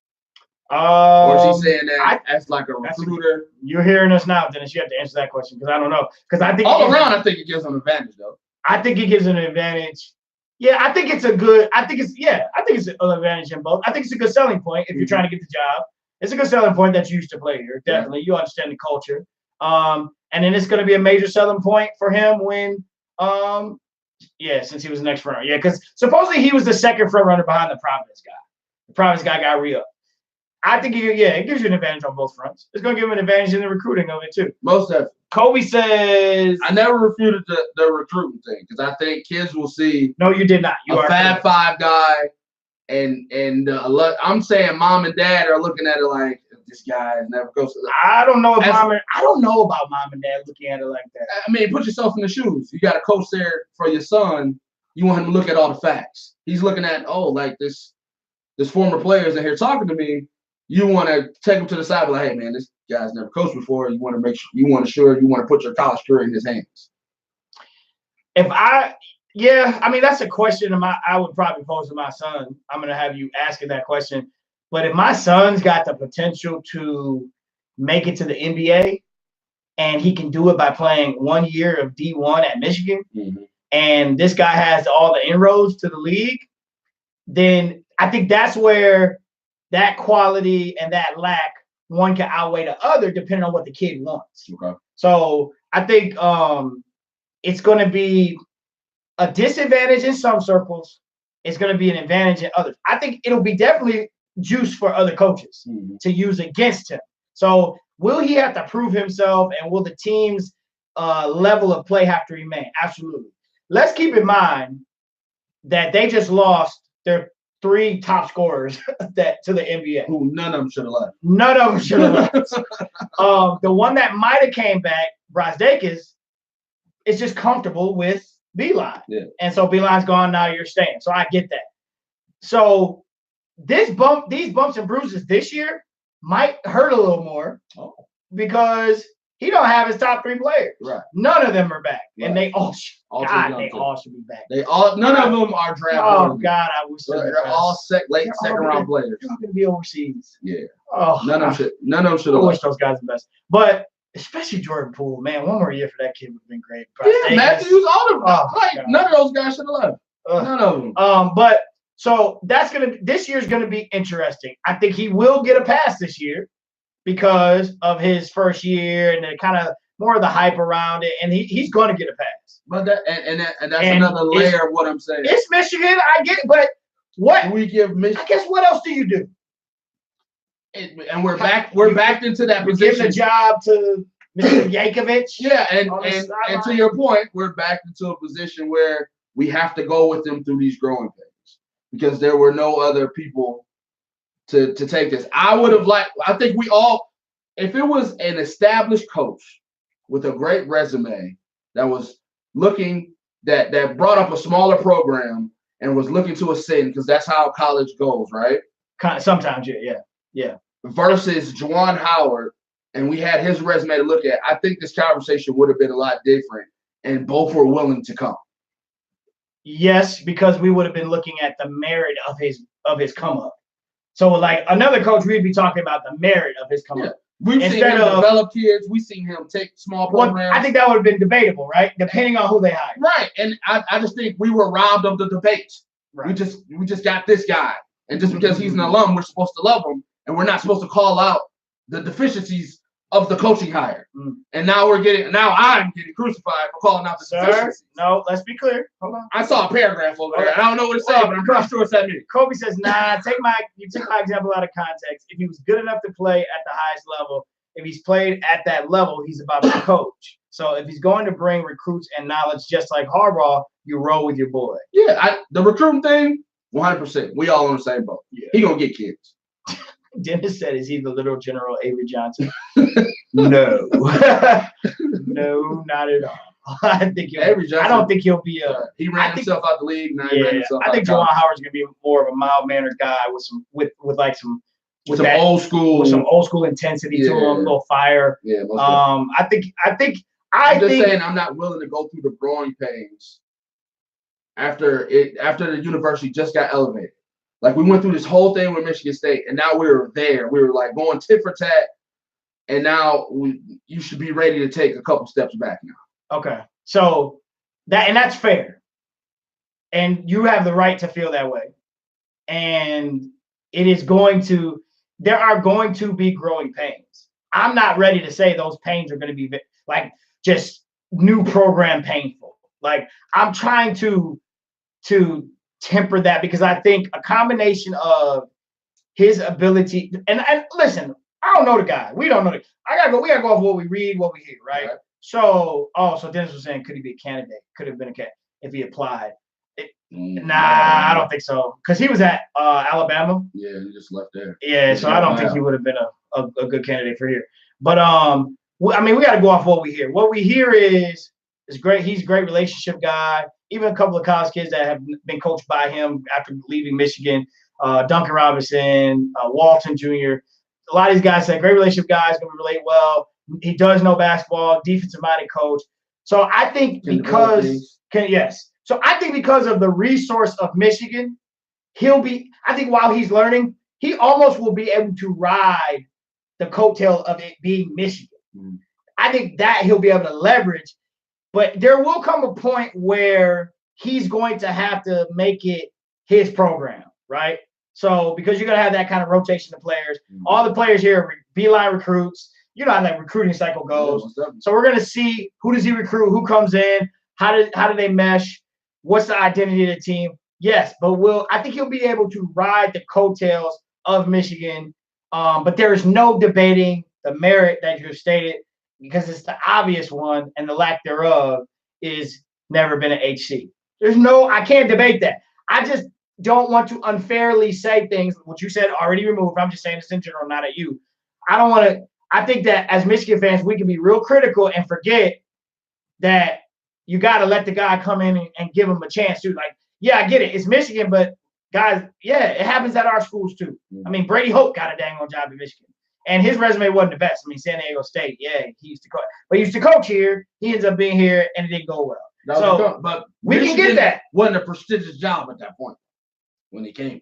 Or is he saying that as like a recruiter? You're hearing us now, Dennis. You have to answer that question because I don't know. Because I think I think it gives him an advantage, though. I think it gives an advantage. Yeah, I think it's an advantage in both. I think it's a good selling point if you're trying to get the job. It's a good selling point that you used to play here. Definitely, you understand the culture. And then it's going to be a major selling point for him when, since he was the next front runner. Yeah, because supposedly he was the second front runner behind the Providence guy. The Providence guy got re-upped. I think it gives you an advantage on both fronts. It's going to give him an advantage in the recruiting of it too. Most definitely. Kobe says, I never refuted the recruiting thing because I think kids will see. No, you did not. You a Fab Five guy, and I'm saying mom and dad are looking at it like this guy never goes. I don't know about mom and dad looking at it like that. I mean, put yourself in the shoes. You got a coach there for your son. You want him to look at all the facts. He's looking at this former players in here talking to me. You want to take him to the side, like, hey man, this guy's never coached before. You want to make sure you want to put your college career in his hands. That's a question I would probably pose to my son. I'm gonna have you asking that question. But if my son's got the potential to make it to the NBA, and he can do it by playing 1 year of D1 at Michigan, and this guy has all the inroads to the league, then I think that's where that quality and that lack, one can outweigh the other depending on what the kid wants. Okay. So I think it's going to be a disadvantage in some circles. It's going to be an advantage in others. I think it'll be definitely juice for other coaches to use against him. So will he have to prove himself, and will the team's level of play have to remain? Absolutely. Let's keep in mind that they just lost their 3 top scorers to the NBA. Who none of them should have left. None of them should have left. The one that might have came back, Brazdeikis, is just comfortable with Beilein. Yeah. And so Beilein's gone, now you're staying. So I get that. So these bumps and bruises this year might hurt a little more because he don't have his top 3 players. Right. None of them are back. Right. And they all should be back. None of them are drafted. Oh God, I wish they're all late second round players. They're not gonna be overseas. Yeah. Oh, none of them should I have. wish those guys the best. But especially Jordan Poole, man, 1 more year for that kid would have been great. Yeah, Matthews, all of them. None of those guys should have left. None of them. But so this year's gonna be interesting. I think he will get a pass this year because of his first year and the kind of more of the hype around it, and he's going to get a pass. But that's another layer of what I'm saying. It's Michigan, I get it, but what we give Michigan? I guess what else do you do? And we're back into that position. Giving a job to Mr. Yankovic. Yeah, and to your point, we're back into a position where we have to go with them through these growing pains because there were no other people to take this. I think we all, if it was an established coach with a great resume that was looking that brought up a smaller program and was looking to ascend, because that's how college goes, right? Sometimes, yeah. Versus Juwan Howard, and we had his resume to look at. I think this conversation would have been a lot different, and both were willing to come. Yes, because we would have been looking at the merit of his come up. So, like another coach, we'd be talking about the merit of his come up. We've seen him develop kids. We've seen him take small programs. I think that would have been debatable, right? Depending on who they hired. Right, and I just think we were robbed of the debates. Right. We just got this guy, and just because he's an alum, we're supposed to love him, and we're not supposed to call out the deficiencies of the coaching hire. And now I'm getting crucified for calling out the deficiencies. No, let's be clear. Hold on. I saw a paragraph over there. I don't know what it said, but I'm pretty sure it's that me. Kobe says, you took my example out of context. If he was good enough to play at the highest level, if he's played at that level, he's about to coach. So if he's going to bring recruits and knowledge just like Harbaugh, you roll with your boy. Yeah, the recruiting thing, 100%. We all on the same boat. Yeah. He going to get kids. Dennis said, is he the little General Avery Johnson? No. No, not at all. I don't think he'll be a. He ran himself out the league. Now he ran himself I think Juwan Howard's gonna be more of a mild mannered guy with with some old school, with some old school intensity to him, a little fire. Yeah. I think I'm just saying I'm not willing to go through the growing pains after the university just got elevated. Like we went through this whole thing with Michigan State, and now we were there. We were like going tit for tat, and now you should be ready to take a couple steps back now. Okay, so that's fair, and you have the right to feel that way, and there are going to be growing pains. I'm not ready to say those pains are going to be like just new program painful. Like I'm trying to temper that because I think a combination of his ability and listen, I don't know the guy. We don't know we gotta go off what we read, what we hear, right? So Dennis was saying, could he be a candidate? Could have been a candidate if he applied. I don't think so. Because he was at Alabama. Yeah, he just left there. Yeah, so I don't think he would have been a good candidate for here. But I mean, we got to go off what we hear. What we hear is great. He's a great relationship guy. Even a couple of college kids that have been coached by him after leaving Michigan, Duncan Robinson, Walton Jr. A lot of these guys say great relationship guys, going to relate well. He does know basketball, defensive-minded coach. So I think So I think because of the resource of Michigan, I think while he's learning, he almost will be able to ride the coattail of it being Michigan. Mm-hmm. I think that he'll be able to leverage, but there will come a point where he's going to have to make it his program, right? So because you're going to have that kind of rotation of players, all the players here are Beeline recruits. You know how that recruiting cycle goes. So we're going to see who does he recruit, who comes in, how do they mesh, what's the identity of the team. Yes, but I think he'll be able to ride the coattails of Michigan. But there is no debating the merit that you stated because it's the obvious one, and the lack thereof is never been an HC. I can't debate that. I just don't want to unfairly say things, what you said already removed. I'm just saying this in general, not at you. I think that as Michigan fans, we can be real critical and forget that you got to let the guy come in and give him a chance too. Like, yeah, I get it. It's Michigan, but guys, yeah, it happens at our schools too. I mean, Brady Hope got a dang on job at Michigan. And his resume wasn't the best. I mean, San Diego State, yeah, he used to coach. But he used to coach here. He ends up being here, and it didn't go well. But we can get that. Wasn't a prestigious job at that point when he came here.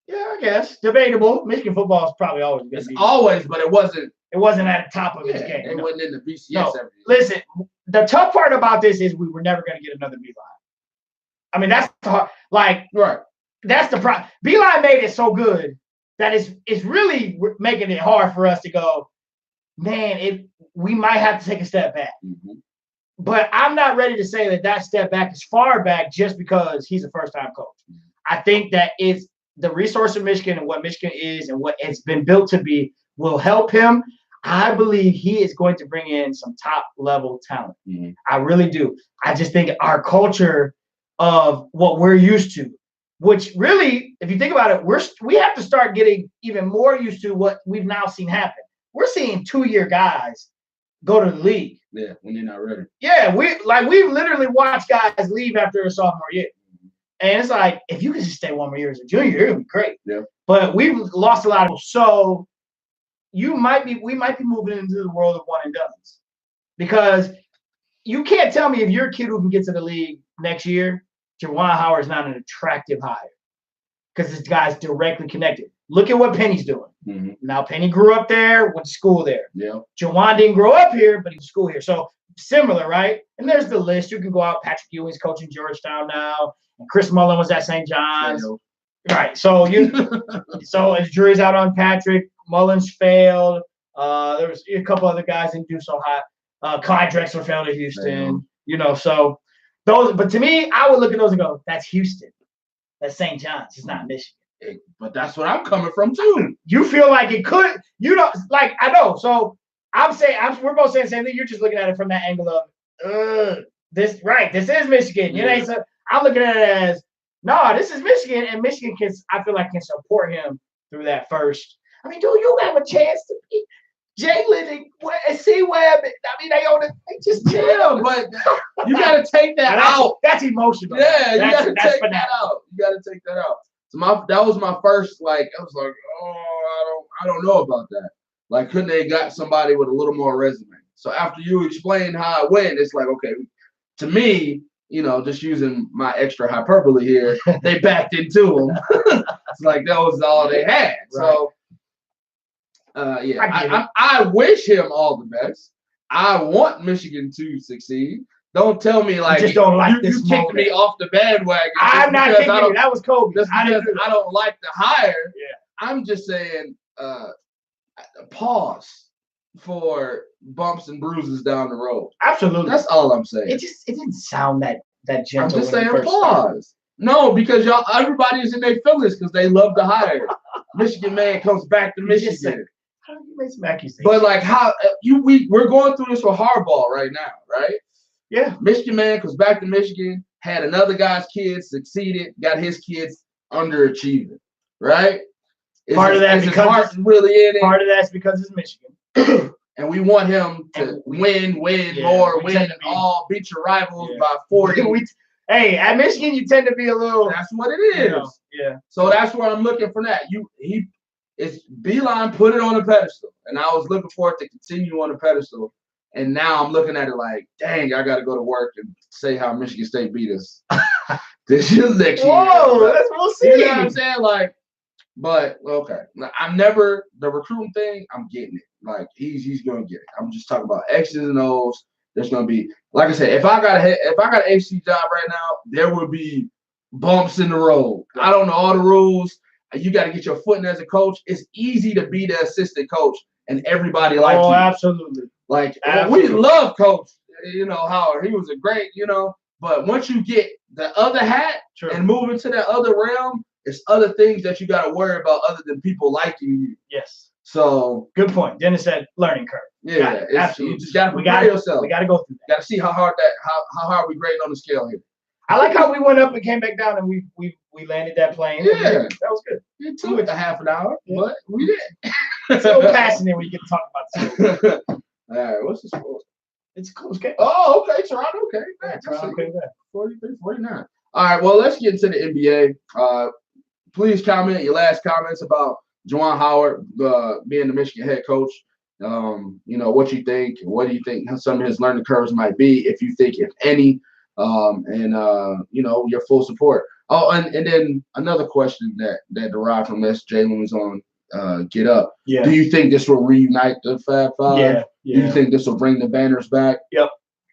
Yeah, I guess. Debatable. Michigan football is probably always going to be. Always, but it wasn't. It wasn't at the top of his game. It wasn't in the BCS no. every year. Listen, the tough part about this is we were never going to get another Beeline. I mean, that's hard. Like, right. That's the problem. Beeline made it so good that it's really making it hard for us to go, man, we might have to take a step back. Mm-hmm. But I'm not ready to say that step back is far back just because he's a first-time coach. Mm-hmm. I think that it's the resource of Michigan and what Michigan is and what it's been built to be will help him. I believe he is going to bring in some top-level talent. Mm-hmm. I really do. I just think our culture of what we're used to, which really, if you think about it, we have to start getting even more used to what we've now seen happen. We're seeing 2-year guys go to the league. Yeah, when they're not ready. Yeah, we've literally watched guys leave after their sophomore year. Mm-hmm. And it's like, if you could just stay 1 more year as a junior, it would be great. Yeah. But we've lost a lot of. So we might be moving into the world of one and dones. Because you can't tell me if you're a kid who can get to the league next year, Juwan Howard is not an attractive hire because this guy's directly connected. Look at what Penny's doing. Mm-hmm. Now, Penny grew up there, went to school there. Yeah. Juwan didn't grow up here, but he went to school here. So similar, right? And there's the list. You can go out. Patrick Ewing's coaching Georgetown now. And Chris Mullen was at St. John's. Right. So so as jury's out on Patrick, Mullen's failed. There was a couple other guys didn't do so hot. Clyde Drexler failed at Houston. So those, but to me, I would look at those and go, that's Houston. That's St. John's. It's not Michigan. But that's what I'm coming from too. You feel like it could, I know. So we're both saying the same thing. You're just looking at it from that angle of, this is Michigan. Yeah. So I'm looking at it as, no, this is Michigan, and Michigan I feel like can support him through that first. I mean, do you have a chance to beat Jalen and C-Web? I mean, they just chill, but you got to take that out. That's emotional. Yeah, you got to take that out. You got to take that out. So that was my first, I was like, I don't know about that. Like, couldn't they got somebody with a little more resume? So after you explain how it went, it's like, okay, to me, just using my extra hyperbole here, they backed into him. It's like that was all they had. Right. So, I wish him all the best. I want Michigan to succeed. Don't tell me like you just don't like this. You kicked me off the bandwagon. I'm not kicking you. That was Kobe. Just because I don't like the hire. Yeah. I'm just saying, pause for bumps and bruises down the road. Absolutely. That's all I'm saying. It didn't sound that gentle. I'm just saying pause. No, because everybody's in their feelings because they love to hire. Michigan man comes back to Michigan. How do you make some accusations? But like we're going through this with Harbaugh right now, right? Yeah. Michigan man comes back to Michigan, had another guy's kids, succeeded, got his kids underachieving, right? Part of that's because it's Michigan. And we want him to win more, beat your rivals by 40. Hey, at Michigan, you tend to be a little. That's what it is. Yeah. So that's where I'm looking for that. It's Beeline put it on a pedestal, and I was looking for it to continue on the pedestal. And now I'm looking at it like, dang, I got to go to work and say how Michigan State beat us this year, next year. Whoa, we'll see. You know what I'm saying? Like, but okay, the recruiting thing. I'm getting it. Like he's gonna get it. I'm just talking about X's and O's. There's gonna be, like I said, if I got an AC job right now, there will be bumps in the road. I don't know all the rules. You got to get your foot in as a coach. It's easy to be the assistant coach, and everybody likes you. Oh, absolutely. Like we love Coach. Howard. He was a great. But once you get the other hat and move into that other realm, it's other things that you got to worry about other than people liking you. Yes. So good point. Dennis said learning curve. Yeah, absolutely. You just got to prepare yourself. We got to go through that. Got to see how hard we grading on the scale here. I like how we went up and came back down, and we landed that plane. Yeah, that was good. It took a half an hour, but we did. It's so passionate when you get to talk about this. All right, what's the score? It's a close game. Oh, okay, Toronto. Okay, Toronto came back 43-49. All right, well, let's get into the NBA. Please comment your last comments about Juwan Howard being the Michigan head coach. What you think. What do you think some of his learning curves might be, if you think, if any, your full support. Oh, and then another question that derived from this, Jalen was on Get Up. Yeah. Do you think this will reunite the Fab Five? Yeah. Do you think this will bring the banners back? Yep.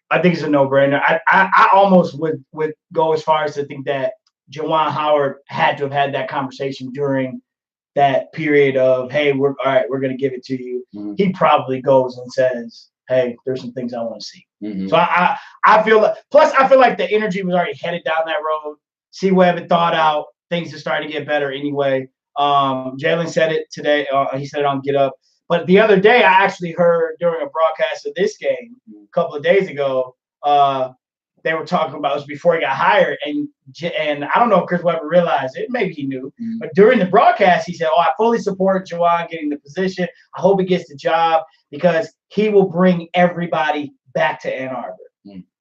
I think it's a no-brainer. I almost would go as far as to think that Juwan Howard had to have had that conversation during that period of, hey, we're going to give it to you. Mm-hmm. He probably goes and says, hey, there's some things I want to see. Mm-hmm. So I feel like the energy was already headed down that road. C-Webb had thought out. Things are starting to get better anyway. Jalen said it today. He said it on Get Up. But the other day, I actually heard during a broadcast of this game a couple of days ago, they were talking about, it was before he got hired, and I don't know if Chris Webber realized it, maybe he knew, but during the broadcast, he said, I fully support Juwan getting the position. I hope he gets the job because he will bring everybody back to Ann Arbor.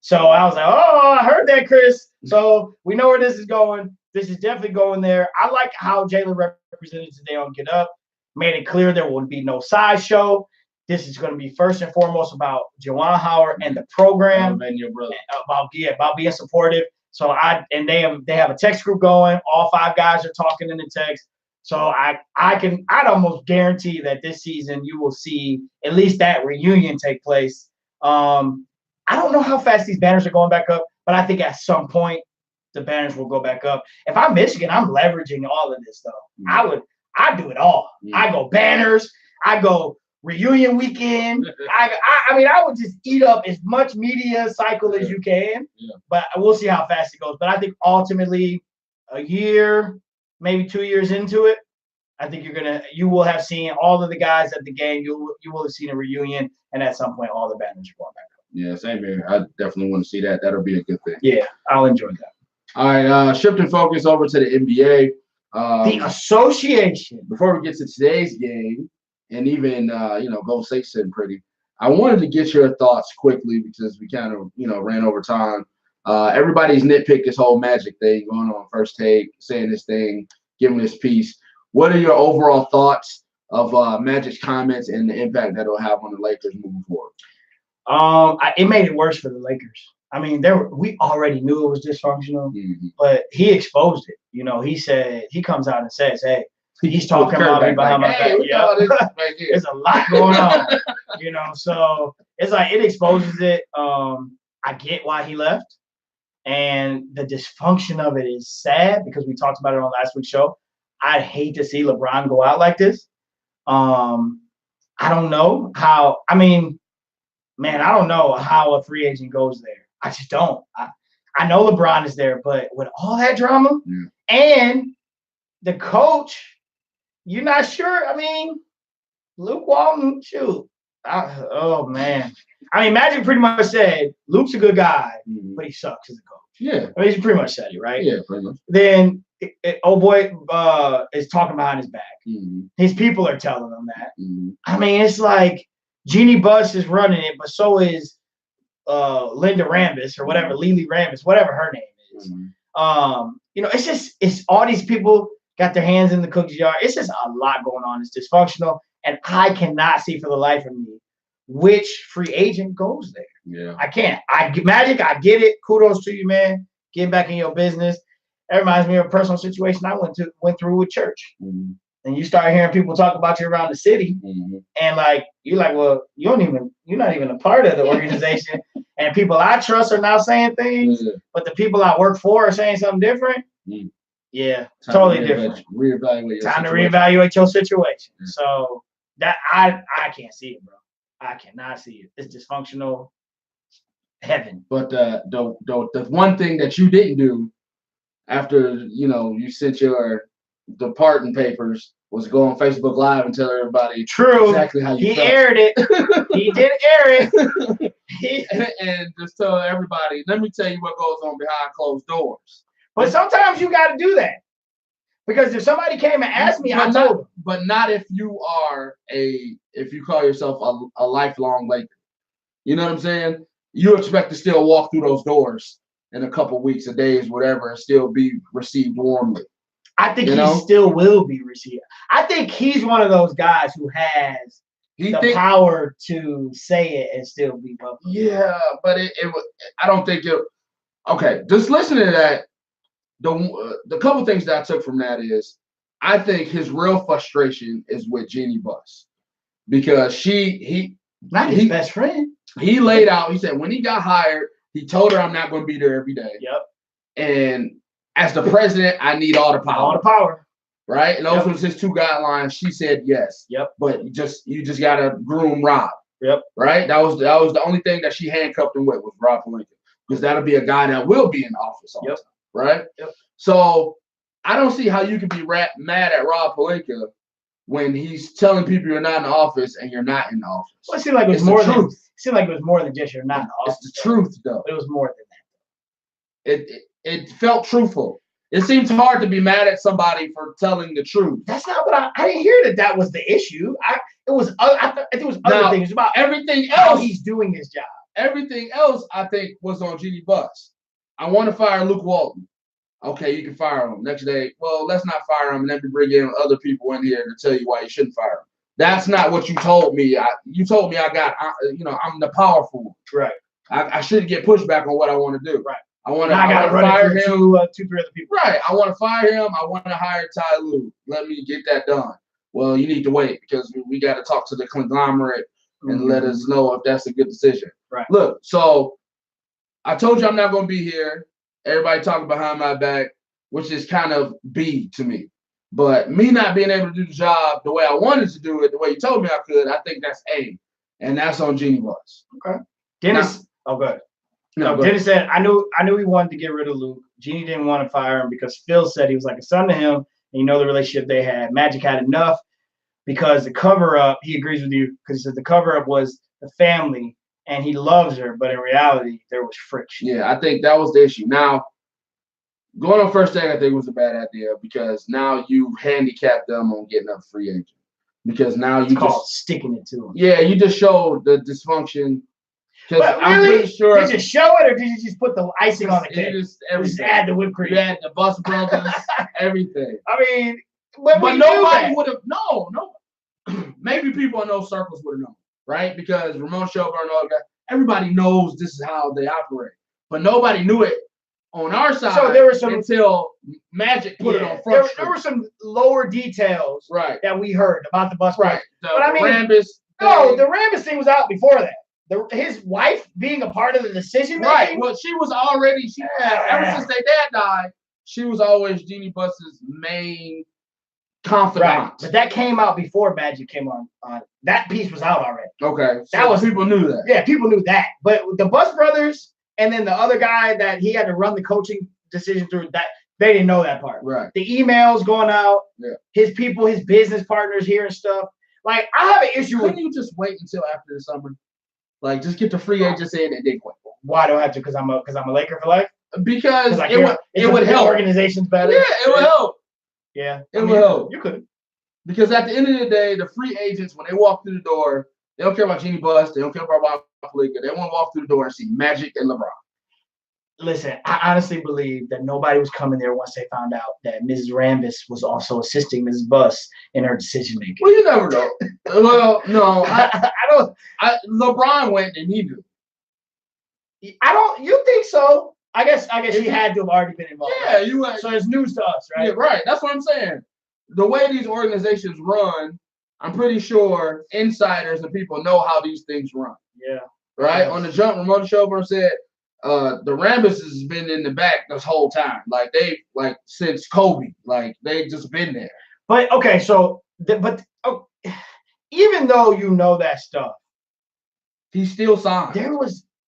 So I was like, I heard that, Chris. So we know where this is going. This is definitely going there. I like how Jalen represented today on Get Up, made it clear there will be no sideshow. This is going to be first and foremost about Juwan Howard and the program, about being supportive. So they have a text group going. All 5 guys are talking in the text. So I'd almost guarantee that this season you will see at least that reunion take place. I don't know how fast these banners are going back up, but I think at some point the banners will go back up. If I'm Michigan, I'm leveraging all of this though. I'd do it all. I go banners. I go reunion weekend. I would just eat up as much media cycle as you can. Yeah. But we'll see how fast it goes. But I think ultimately, a year, maybe 2 years into it, I think you will have seen all of the guys at the game. You will have seen a reunion, and at some point, all the banners are going back up. Yeah, same here. I definitely want to see that. That'll be a good thing. Yeah, I'll enjoy that. All right, shifting focus over to the NBA. The association. Before we get to today's game, and even Golden State sitting pretty, I wanted to get your thoughts quickly because we kind of ran over time. Everybody's nitpicked this whole Magic thing going on First Take, saying this thing, giving this piece. What are your overall thoughts? of Magic's comments and the impact that it'll have on the Lakers moving forward? It made it worse for the Lakers. I mean, we already knew it was dysfunctional, but he exposed it. You know, he comes out and says, "Hey, he's talking about me behind my back." Yeah, there's a lot going on. You know, so it's like it exposes it. I get why he left, and the dysfunction of it is sad because we talked about it on last week's show. I'd hate to see LeBron go out like this. I don't know how. I mean, man, I don't know how a free agent goes there. I just don't. I know LeBron is there, but with all that drama and the coach, you're not sure. I mean, Luke Walton, shoot. Oh, man. I mean, Magic pretty much said Luke's a good guy, but he sucks as a coach. Yeah. I mean, he pretty much said it, right? Yeah, pretty much. Then, old boy is talking behind his back. His people are telling him that. I mean, it's like Jeannie Buss is running it, but so is Linda Rambis or whatever, Lily Rambis, whatever her name is. You know, it's all these people got their hands in the cookie jar. It's just a lot going on. It's dysfunctional, and I cannot see for the life of me which free agent goes there. Yeah, I can't. Magic, I get it. Kudos to you, man. Get back in your business. That reminds me of a personal situation I went through with church. And you start hearing people talk about you around the city, and like you're like, well, you're not even a part of the organization. And people I trust are now saying things, but the people I work for are saying something different. Yeah, totally different. Time to reevaluate your situation. So that I can't see it, bro. I cannot see it. It's dysfunctional. Heaven. But the one thing that you didn't do after you sent your departing papers was go on Facebook Live and tell everybody exactly how you felt. He aired it. He did air it. And just tell everybody, let me tell you what goes on behind closed doors. But sometimes you got to do that. Because if somebody came and asked me, I told them. But not if you call yourself a lifelong Laker. You know what I'm saying? You expect to still walk through those doors in a couple weeks or days, whatever, and still be received warmly. I think he still will be received. I think he's one of those guys who has the power to say it and still be welcome. Yeah, but I don't think it. Okay, just listening to that. The couple things that I took from that is, I think his real frustration is with Jeannie Buss, because he not his best friend. He laid out. He said when he got hired, he told her, "I'm not going to be there every day." Yep. And as the president, I need all the power. All the power. Right? And those was his two guidelines. She said yes. Yep. But you just gotta groom Rob. Yep. Right? That was the only thing that she handcuffed him with was Rob Pelinka. Because that'll be a guy that will be in office all the time. Right? Yep. So I don't see how you can be mad at Rob Pelinka when he's telling people you're not in the office and you're not in the office. Well, it seemed like it was more than just you're not in the office. It's the truth, though. It was more than that. It felt truthful. It seems hard to be mad at somebody for telling the truth. That's not what I didn't hear that was the issue. I think it was other things about everything else. How he's doing his job. Everything else, I think, was on Jeannie Buss. I want to fire Luke Walton. Okay, you can fire him. Next day, well, let's not fire him and then bring in other people in here to tell you why you shouldn't fire him. That's not what you told me. You told me I'm the powerful one. Right. I shouldn't get pushback on what I want to do. Right. I want to fire him. Two, 3 other people. Right. I want to fire him. I want to hire Ty Lue. Let me get that done. Well, you need to wait because we got to talk to the conglomerate and let us know if that's a good decision. Right. Look, so I told you I'm not going to be here. Everybody talking behind my back, which is kind of B to me. But me not being able to do the job the way I wanted to do it, the way you told me I could, I think that's A. And that's on Jeannie Buss. Okay. Dennis. Good. No, Dennis said, I knew he wanted to get rid of Luke. Jeannie didn't want to fire him because Phil said he was like a son to him. And you know the relationship they had. Magic had enough because the cover-up, he agrees with you, because he said the cover-up was the family and he loves her. But in reality, there was friction. Yeah, I think that was the issue. Now, going on first take, I think was a bad idea because now you handicap them on getting a free agent. Because now you sticking it to them. Yeah, you just showed the dysfunction. But really, pretty sure did you show it or did you just put the icing on the cake? Just add the whipped cream. You add the Buss Brothers, everything. I mean, but nobody would have. No. maybe people in those circles would have known, right? Because Ramon Shelburne and all that, everybody knows this is how they operate, but nobody knew it on our side. So there were some until Magic put it on front there street. were some lower details Right. that we heard about the bus. Right. But I mean, Rambis no, thing. the Rambis thing was out before that. His wife being a part of the decision making. Right. Well, she was already. Ever since their dad died, she was always Jeannie Buss's main confidant. Right. But that came out before Magic came on. That piece was out already. Okay. So That was people knew that. Yeah, people knew that. But the Bus brothers and then the other guy that he had to run the coaching decision through, that they didn't know that part. Right. The emails going out. Yeah. His people, his business partners hearing stuff. Like, I have an issue with. Couldn't you just wait until after the summer? Like, just get the free agents in and then quit. Why do I have to? Because I'm a Laker for life. Because I it would help. Organization's better. Yeah, it would help. Yeah, It would help. You could. Because at the end of the day, the free agents, when they walk through the door, they don't care about Jeannie Buss. They don't care about Bob Pelinka. They want to walk through the door and see Magic and LeBron. Listen, I honestly believe that nobody was coming there once they found out that Mrs. Rambis was also assisting Mrs. Buss in her decision making. Well, you never know. Well, no, I don't. LeBron went and he knew. I don't. You think so? I guess he had to have already been involved. Yeah, you went. So it's news to us, right? Yeah, right. That's what I'm saying. The way these organizations run, I'm pretty sure insiders and people know how these things run. Yeah. Right? On the jump, Ramon Shelburne said the Rambis has been in the back this whole time. Like since Kobe. Like they just been there. But okay, so even though you know that stuff, he still signed.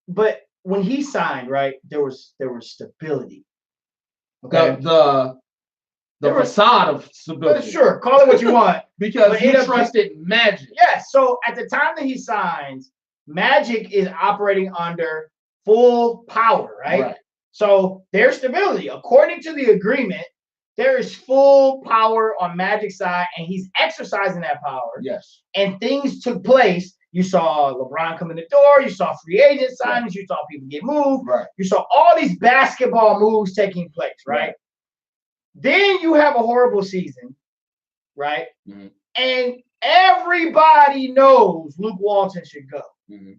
But when he signed, right, there was stability. Okay. The facade of stability. Sure, call it what you want. Because he trusted Magic. Yes. So at the time that he signs, Magic is operating under full power, right? So there's stability. According to the agreement, there is full power on Magic's side, and he's exercising that power. Yes. And things took place. You saw LeBron come in the door. You saw free agent signings. Right. You saw people get moved. Right. You saw all these basketball moves taking place, right? Then you have a horrible season, right? Mm-hmm. And everybody knows Luke Walton should go. Mm-hmm.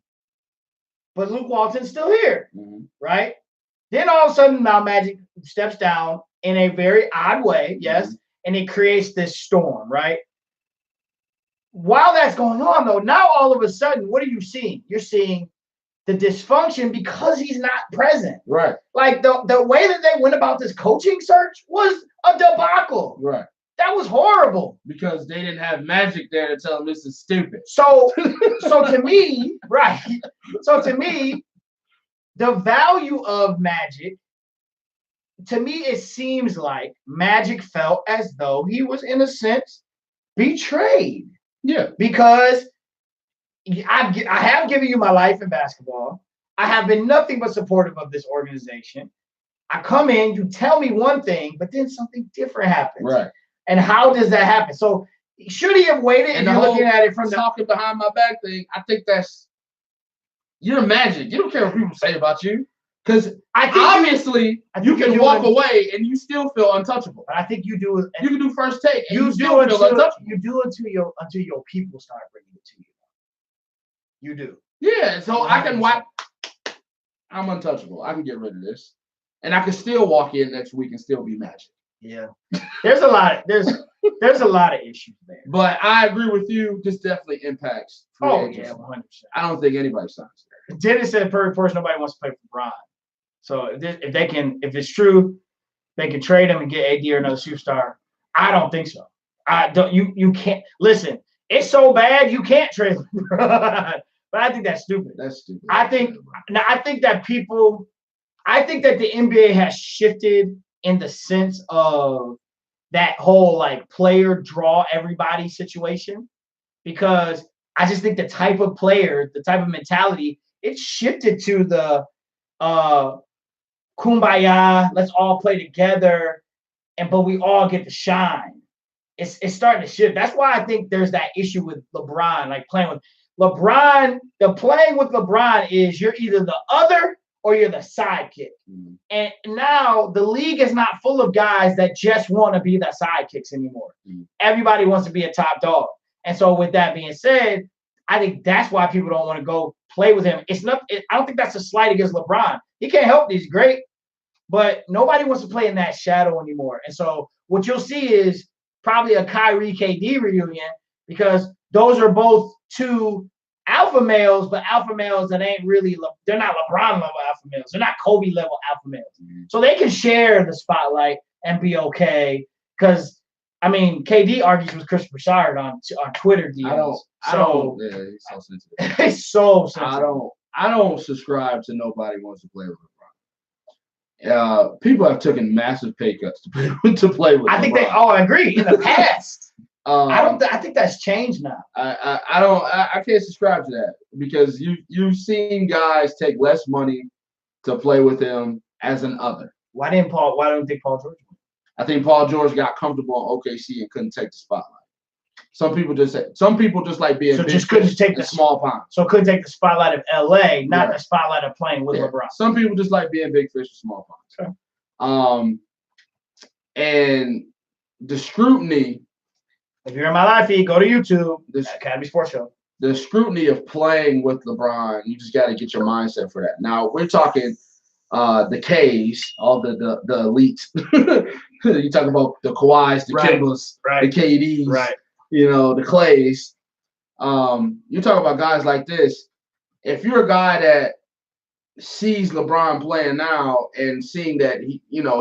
But Luke Walton's still here, right? Then all of a sudden, now Magic steps down in a very odd way, yes, and it creates this storm, right? While that's going on, though, now all of a sudden, what are you seeing? You're seeing the dysfunction because he's not present. Right. Like the way that they went about this coaching search was a debacle. Right. That was horrible. Because they didn't have Magic there to tell them this is stupid. So to me, right. So to me, the value of Magic, to me, it seems like Magic felt as though he was, in a sense, betrayed. Yeah. Because I have given you my life in basketball. I have been nothing but supportive of this organization. I come in, you tell me one thing, but then something different happens. Right. And how does that happen? So should he have waited? And you're looking at it from the talking behind my back thing, I think you're Magic. You don't care what people say about you. Because obviously you can walk away and you still feel untouchable. But I think you do. You can do first take and you still feel untouchable. You do until your people start bringing it to you. You do. Yeah, so I can wipe. I'm untouchable. I can get rid of this. And I can still walk in next week and still be Magic. Yeah. There's a lot of issues there. But I agree with you. This definitely impacts free agency. Yeah, 100%. I don't think anybody signs there. Dennis said, per report, nobody wants to play for Bron. So if it's true, they can trade him and get AD or another superstar. I don't think so. You can't listen. It's so bad you can't trade LeBron. But I think that's stupid. That's stupid. I think that the NBA has shifted in the sense of that whole like player draw everybody situation, because I just think the type of player, the type of mentality, it's shifted to the kumbaya, let's all play together, but we all get to shine. It's starting to shift. That's why I think there's that issue with LeBron, like playing with LeBron. The playing with LeBron is you're either the other or you're the sidekick. Mm-hmm. And now the league is not full of guys that just want to be the sidekicks anymore. Mm-hmm. Everybody wants to be a top dog. And so with that being said, I think that's why people don't want to go play with him. It's not. I don't think that's a slight against LeBron. He can't help. He's great, but nobody wants to play in that shadow anymore. And so what you'll see is probably a Kyrie KD reunion because those are both two alpha males, but alpha males that ain't really. They're not LeBron level alpha males. They're not Kobe level alpha males. So they can share the spotlight and be okay. Because I mean, KD argues with Chris Broussard on Twitter. DMs. Yeah, he's so sensitive. It's so sensitive. I don't subscribe to nobody wants to play with LeBron. People have taken massive pay cuts to play with. I think LeBron. they all agree in the past. I think that's changed now. I can't subscribe to that because you've seen guys take less money to play with him as an other. Why don't you think Paul George? I think Paul George got comfortable in OKC and couldn't take the spotlight. Some people just like being big just couldn't take the small pond. So couldn't take the spotlight of LA, not the spotlight of playing with LeBron. Some people just like being big fish in small ponds. Okay. And the scrutiny. If you're in my live feed, go to YouTube. Academy Sports Show. The scrutiny of playing with LeBron, you just got to get your mindset for that. Now we're talking the K's, all the elites. You talk about the Kawhis, the Kimbas, the KDs, the Clays. You talk about guys like this. If you're a guy that sees LeBron playing now and seeing that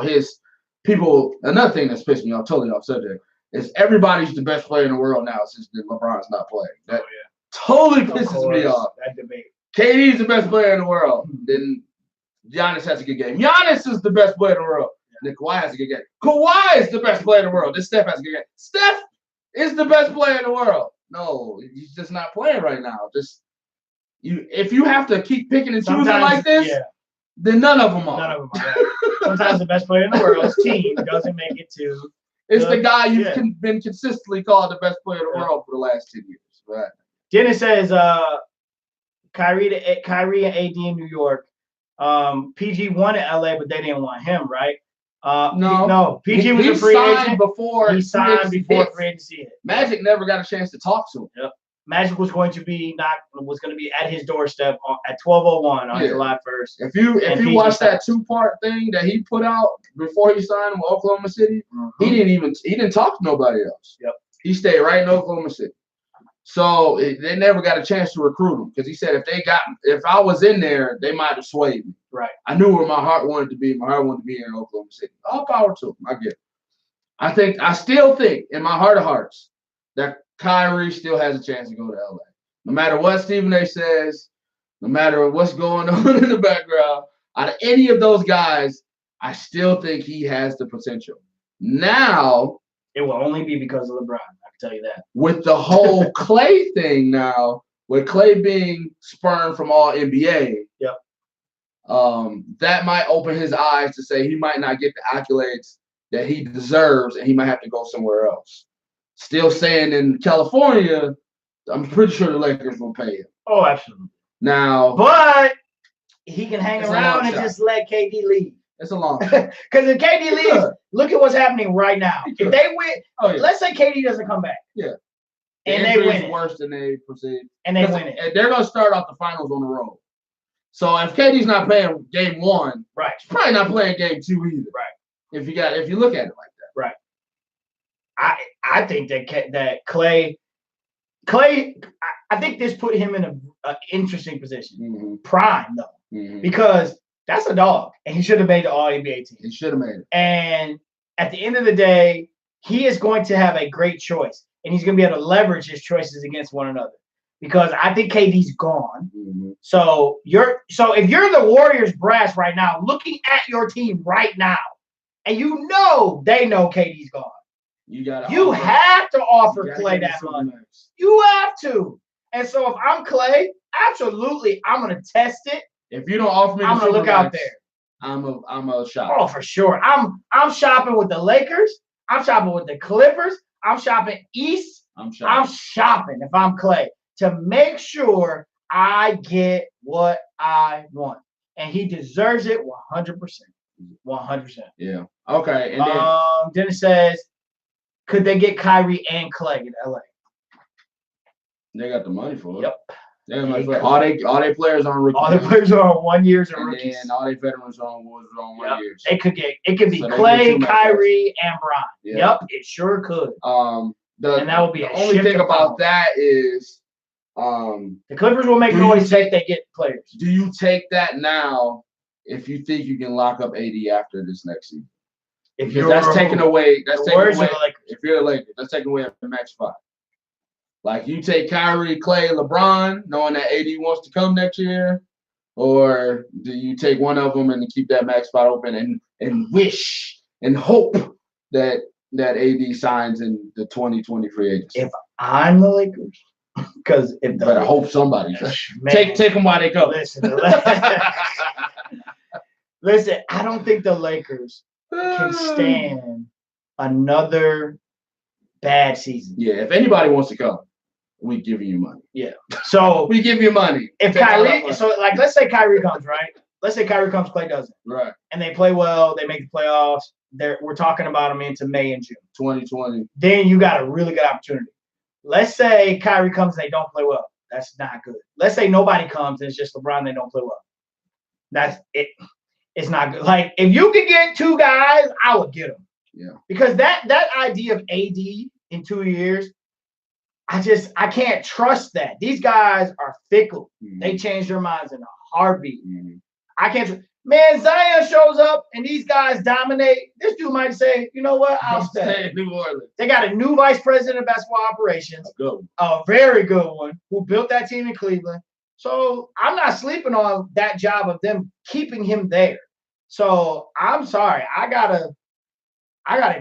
his people, another thing that's pissed me off, totally off subject, is everybody's the best player in the world now since LeBron's not playing. That totally pisses me off. That debate. KD's the best player in the world. Then Giannis has a good game. Giannis is the best player in the world. Then Kawhi has a good game. Kawhi is the best player in the world. Then Steph has a good game. Steph is the best player in the world. No, he's just not playing right now. If you have to keep picking and choosing like this, then none of them are. None of them are. Sometimes the best player in the world's team doesn't make it to. It's the guy you've been consistently called the best player in the world for the last 10 years. Right. Dennis says Kyrie and AD in New York. PG wanted LA, but they didn't want him, right? No. PG was a free agent before he signed before free agency hit. Magic never got a chance to talk to him. Yep. Magic was going to be at his doorstep at 12:01 on July 1st. If you watch that 2-part thing that he put out before he signed with Oklahoma City, he didn't talk to nobody else. Yep. He stayed right in Oklahoma City. So they never got a chance to recruit him because he said if I was in there, they might have swayed me. Right. I knew where my heart wanted to be. My heart wanted to be here in Oklahoma City. All power to him. I get it. I still think in my heart of hearts that Kyrie still has a chance to go to LA. No matter what Stephen A says, no matter what's going on in the background, out of any of those guys, I still think he has the potential. Now, it will only be because of LeBron. I can tell you that. With the whole Clay thing now, with Clay being spurned from all NBA, that might open his eyes to say he might not get the accolades that he deserves and he might have to go somewhere else. Still saying in California, I'm pretty sure the Lakers will pay him. Oh, absolutely. Now, but he can hang around and just let KD leave. It's a long shot. Because if KD leaves, look at what's happening right now. If they win, let's say KD doesn't come back. Yeah. And they win. Worse than they perceive. And they win it. And they're going to start off the finals on the road. So if KD's not playing game 1, he's probably not playing game 2 either. Right. If you look at it like that. Right. I think that Clay, I think this put him in an interesting position. Mm-hmm. Prime though, because that's a dog, and he should have made the All NBA team. He should have made it. And at the end of the day, he is going to have a great choice, and he's going to be able to leverage his choices against one another. Because I think KD's gone. Mm-hmm. So if you're the Warriors brass right now, looking at your team right now, and they know KD's gone. You have to offer Clay that money. You have to. And so if I'm Clay, absolutely, I'm gonna test it. If you don't offer me, I'm gonna look out there. I'm a shop. Oh, for sure. I'm shopping with the Lakers. I'm shopping with the Clippers. I'm shopping East. I'm shopping if I'm Clay to make sure I get what I want, and he deserves it 100%. 100%. Yeah. Okay. And then Dennis says, could they get Kyrie and Clay in LA? They got the money for it. Yep. They got the money for it. All they players on rookie. All the players are on 1 year and rookies. And all they veterans on 1 year. It could be So they Clay, get 2 Kyrie, and Bron. Yeah. Yep, it sure could. And that would be the a only shift thing of about power. that is, The Clippers will make noise if they get players. do you take that now if you think you can lock up AD after this next season? If Because that's taking away. the words of the Lakers. If you're the Lakers, that's taking away a max spot. Like you take Kyrie, Clay, LeBron, knowing that AD wants to come next year, or do you take one of them and keep that max spot open and wish and hope that AD signs in the 2020 free agency? If I'm the Lakers, because if the Better hope somebody Man, take them while they go. Listen, I don't think the Lakers can stand another bad season. Yeah, if anybody wants to come, we giving you money. Yeah. So We give you money. if Take all that Kyrie, money. so like let's say Kyrie comes, right? Let's say Kyrie comes, Clay doesn't, Right, and they play well, they make the playoffs. We're talking about them into May and June. 2020. Then you got a really good opportunity. Let's say Kyrie comes and they don't play well. That's not good. Let's say nobody comes and it's just LeBron and they don't play well. That's it. It's not good. Like if you could get 2 guys, I would get them. Yeah. Because that idea of AD in 2 years, I can't trust that. These guys are fickle. Mhm. They change their minds in a heartbeat. Mhm. I can't. Man, Zion shows up and these guys dominate. This dude might say, you know what? I'll stay. in New Orleans. They got a new vice president of basketball operations, A good one. a very good one, who built that team in Cleveland. So I'm not sleeping on that job of them keeping him there. So I'm sorry. I gotta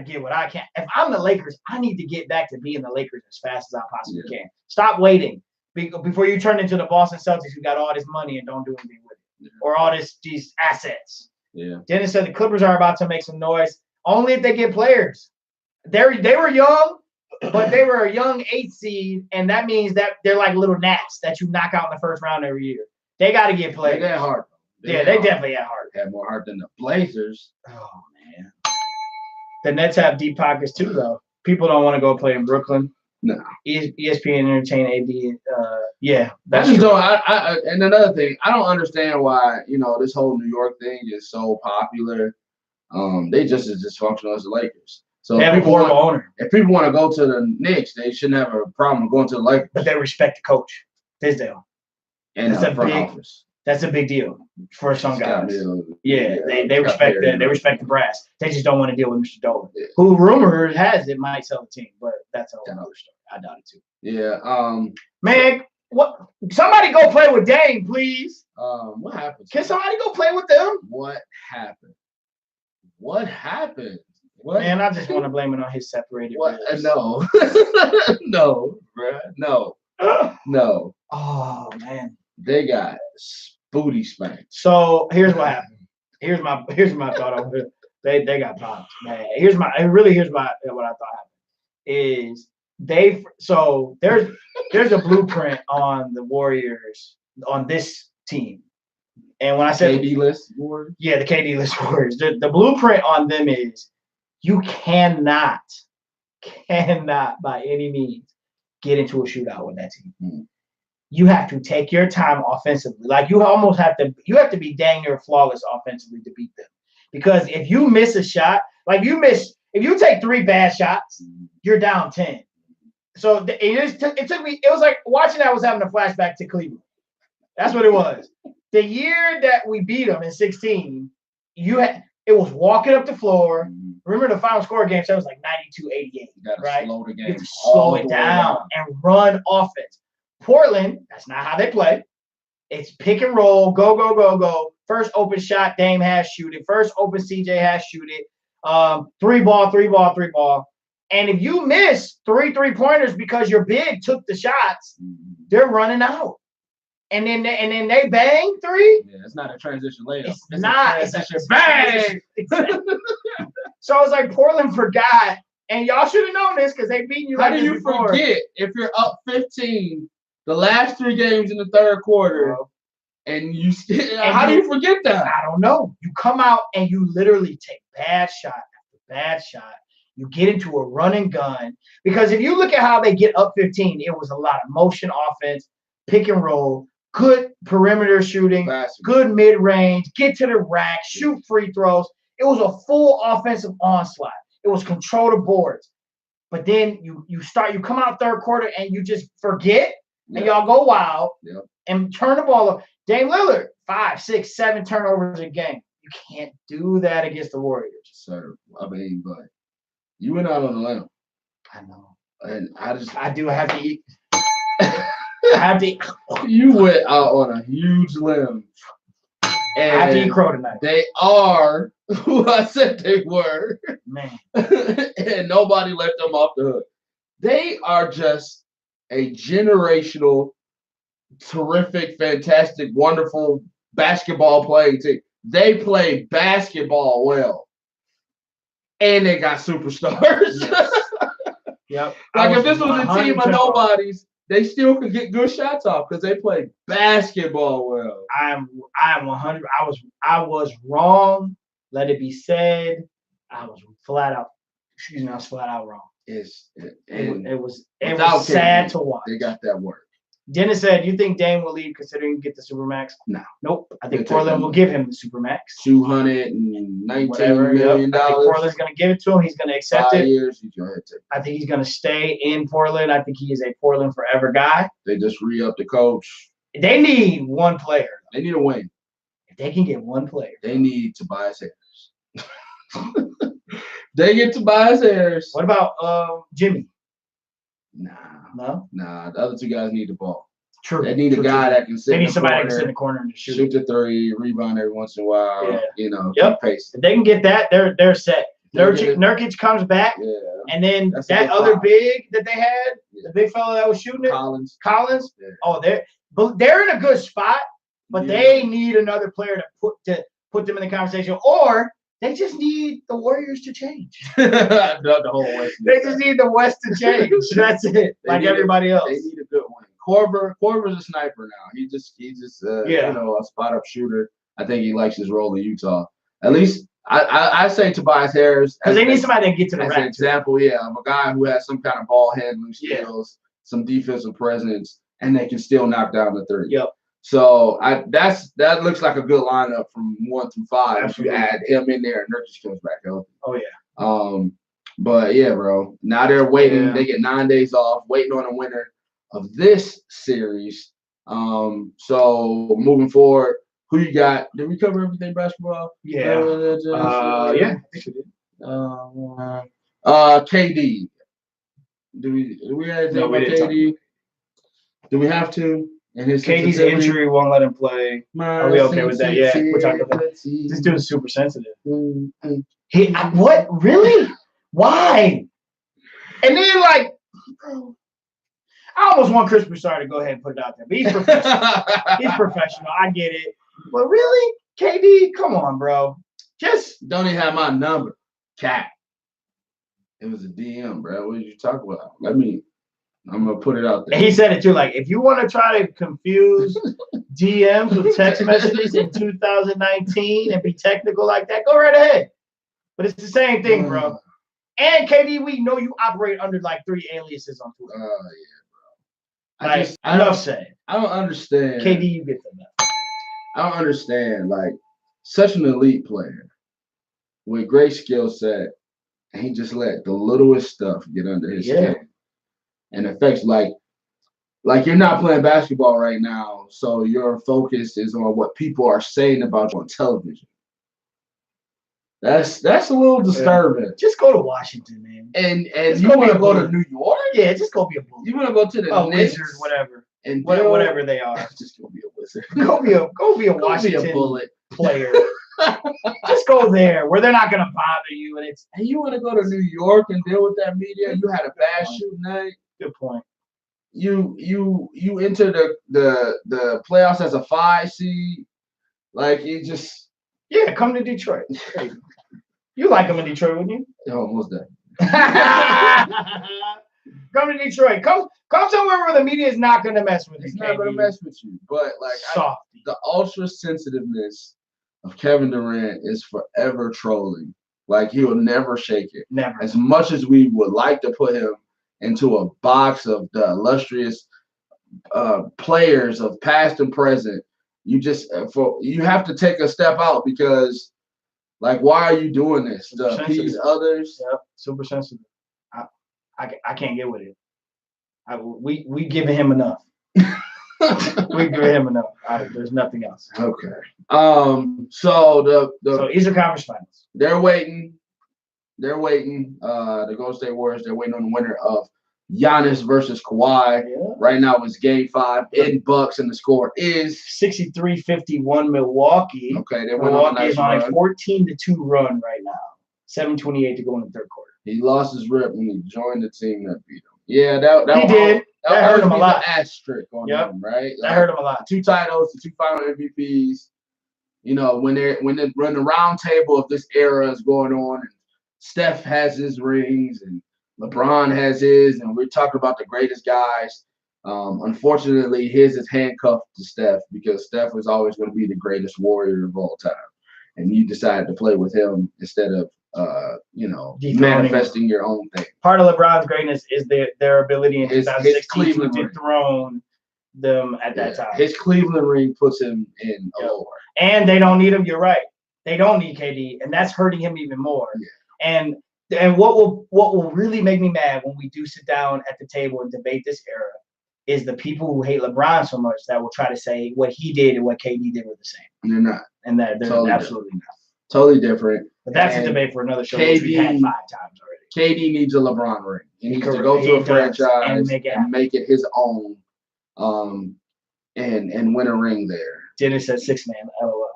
get what I can. If I'm the Lakers, I need to get back to being the Lakers as fast as I possibly can. Stop waiting before you turn into the Boston Celtics who got all this money and don't do anything with it. Or all these assets. Yeah. Dennis said the Clippers are about to make some noise. Only if they get players. They were young, but they were a young 8th seed, and that means that they're like little gnats that you knock out in the first round every year. They got to get players. They got heart. They definitely had heart. Had more heart than the Blazers. Oh man. The Nets have deep pockets too, though. People don't want to go play in Brooklyn. No. ESPN entertain AD. Yeah, That's that's true. and another thing, I don't understand why this whole New York thing is so popular. They just as dysfunctional as the Lakers. So They have a horrible owner, if people want to go to the Knicks, they shouldn't have a problem going to the Lakers. but they respect the coach, Tisdale. And That's a front big- office. That's a big deal for some Scott guys. Mills. Yeah, they respect that. They respect the brass. They just don't want to deal with Mr. Dolan, Yeah. who rumor has it might sell the team, but that's a whole other story. I doubt it too. Yeah. Man, what? Somebody go play with Dame, please. What happened? Can somebody go play with them? What happened? What happened? What? Man, I just want to blame it on his separated. What? ribs. No. No, bruh. No. Ugh. No. Oh man. They got booty spanked. So here's what happened. Here's my thought on it. They got bombed. Man, here's what I thought happened is there's a blueprint on the Warriors on this team. And when I said KD list Warriors. yeah, the KD list Warriors, the blueprint on them is you cannot by any means get into a shootout with that team. Mm-hmm. You have to take your time offensively. Like you have to be dang near flawless offensively to beat them. Because if you miss a shot, if you take 3 bad shots, you're down 10. So it took me, it was like watching that was having a flashback to Cleveland. That's what it was. The year that we beat them in 16, it was walking up the floor. Remember the final score game, so it was like 92-88. You gotta right? slow the game. You have to slow it down and run offense. Portland, that's not how they play. It's pick and roll, go, go, go, go. First open shot, Dame has shoot it. First open, CJ has shoot it. 3 ball, 3 ball, 3 ball. And if you miss 3 3-pointers because your big took the shots, they're running out. And then they bang 3. Yeah, it's not a transition layup. It's not. A transition It's a bang. So it's like Portland forgot, and y'all should have known this because they beat you. How like do you this before. forget if you're up 15 the last 3 games in the third quarter, and you still? How do you forget that? I don't know. You come out and you literally take bad shot after bad shot, You get into a run and gun. Because if you look at how they get up 15, it was a lot of motion offense, pick and roll, good perimeter shooting, good mid-range, get to the rack, shoot free throws. It was a full offensive onslaught. It was control the boards. But then you come out third quarter and you just forget, and y'all go wild and turn the ball up. Dame Lillard, 5, 6, 7 turnovers a game. You can't do that against the Warriors. Sir, I mean, but you went out on a limb. I know. And I have to eat. I have to eat. You went out on a huge limb. And I have to eat crow tonight. They are who I said they were. Man. And nobody let them off the hook. They are just a generational, terrific, fantastic, wonderful basketball playing team. They play basketball well. And they got superstars. Yes. Yep. Like if this was a team of nobodies, they still could get good shots off because they play basketball well. I'm 100. I was wrong. Let it be said. I was flat out. Excuse me. I was flat out wrong. It was sad to watch. They got that work. Dennis said, "You think Dame will leave considering get the Supermax?" No. Nope. I think Portland will give him the Supermax. $219 million. I think Portland's going to give it to him. He's going to accept 5 it. years. He's going to take it. I think he's going to stay in Portland. I think he is a Portland forever guy. They just re-up the coach. They need one player. They need a win. If they can get one player. They need Tobias Harris. They get Tobias Harris. What about Jimmy? No. The other two guys need the ball. True. They need a guy that can sit. They need somebody that can sit in the corner and just shoot the three, rebound every once in a while. Yeah. You know, keep pace. If they can get that, they're set. Nurkic comes back, and then that other big that they had, the big fella that was shooting it, Collins. Yeah. Oh, they're in a good spot, but they need another player to put them in the conversation, or they just need the Warriors to change. The whole West. They just need the West to change. That's it. Like everybody else. They need a good one. Korver's a sniper now. He's just a spot up shooter. I think he likes his role in Utah. At least I say Tobias Harris because they need somebody that get to the rack. An example, of a guy who has some kind of ball handling skills, some defensive presence, and they can still knock down the three. Yep. So that looks like a good lineup from 1 through 5. Absolutely. If you add him in there and Nurkic comes back healthy. Oh yeah. But yeah, bro. Now they're waiting. Yeah. They get 9 days off, waiting on a winner of this series. So moving forward, who you got? Did we cover everything basketball? Yeah. Yeah. KD. Do we have anything about KD? Do we have to? And KD's injury won't let him play. Are we okay with that? Yeah, we're talking about that. This dude's super sensitive. What? Really? Why? And then, bro, I almost want Chris Broussard to go ahead and put it out there. But he's professional. He's professional. I get it. But really? KD? Come on, bro. Just don't even have my number. Cat. It was a DM, bro. What did you talk about? I'm gonna put it out there. And he said it too. Like, if you want to try to confuse DMs with text messages in 2019 and be technical like that, go right ahead. But it's the same thing, bro. And KD, we know you operate under 3 aliases on Twitter. Oh yeah, bro. I don't understand. KD, you get them. I don't understand. Such an elite player with great skill set, and he just let the littlest stuff get under his skin. And affects like you're not playing basketball right now, so your focus is on what people are saying about you on television. That's a little disturbing. Just go to Washington, man. And you want to go to New York? Yeah, just go be a Bully. You want to go to the Knicks, Wizards, whatever, and whatever they are. Just go be a Wizard. Go be a Washington Bullet player. Just go there where they're not gonna bother you, and you want to go to New York and deal with that media. You had a bad shooting night. Good point. You enter the playoffs as a 5 seed, you just come to Detroit. You like them in Detroit, wouldn't you? Almost done. Come to Detroit. Come somewhere where the media is not gonna mess with you. It's not gonna mess with you, but the ultra sensitiveness of Kevin Durant is forever trolling Like he'll never shake it. Never. As much as we would like to put him into a box of the illustrious players of past and present, you have to take a step out because, like, why are you doing this to appease others? Yep, super sensitive. I can't get with it. We giving him enough. We give him enough. There's nothing else. Okay. So so Eastern Conference Finals. They're waiting. The Golden State Warriors. They're waiting on the winner of Giannis versus Kawhi. Yeah. Right now it's Game 5 in Bucks, and the score is 63-51 Milwaukee. Okay, they went on a nice run. 14-2 run right now. 7:28 to go in the third quarter. He lost his rip when he joined the team that beat him. Yeah, that he did. That hurt him a lot. Asterisk on him, right? That hurt him a lot. 2 titles, the 2 final MVPs. You know, when the round table of this era is going on, and Steph has his rings and LeBron has his, and we're talking about the greatest guys. Unfortunately, his is handcuffed to Steph because Steph was always going to be the greatest warrior of all time, and you decided to play with him instead of manifesting your own thing. Part of LeBron's greatness is their ability in 2016 to dethrone them at that time. His Cleveland ring puts him in a lower. And they don't need him. You're right. They don't need KD, and that's hurting him even more. Yeah. And what will really make me mad when we do sit down at the table and debate this era is the people who hate LeBron so much that will try to say what he did and what KD did were the same. And they're not. And they're totally absolutely different. Totally different. But that's a debate for another show, which we had 5 times already. KD needs a LeBron ring. He needs to go to a franchise and make it his own, and win a ring there. Dennis said 6-man. LOL.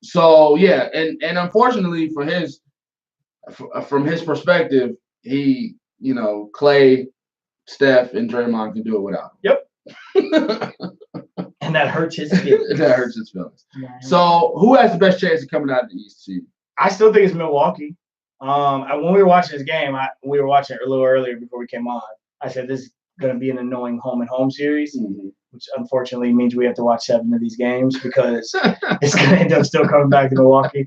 So yeah, and unfortunately from his perspective, he, Clay, Steph, and Draymond can do it without him. Yep. And that hurts his feelings. That hurts his feelings. Yeah. So who has the best chance of coming out of the East season? I still think it's Milwaukee. When we were watching this game, we were watching it a little earlier before we came on. I said this is going to be an annoying home-and-home series, which unfortunately means we have to watch 7 of these games because it's going to end up still coming back to Milwaukee.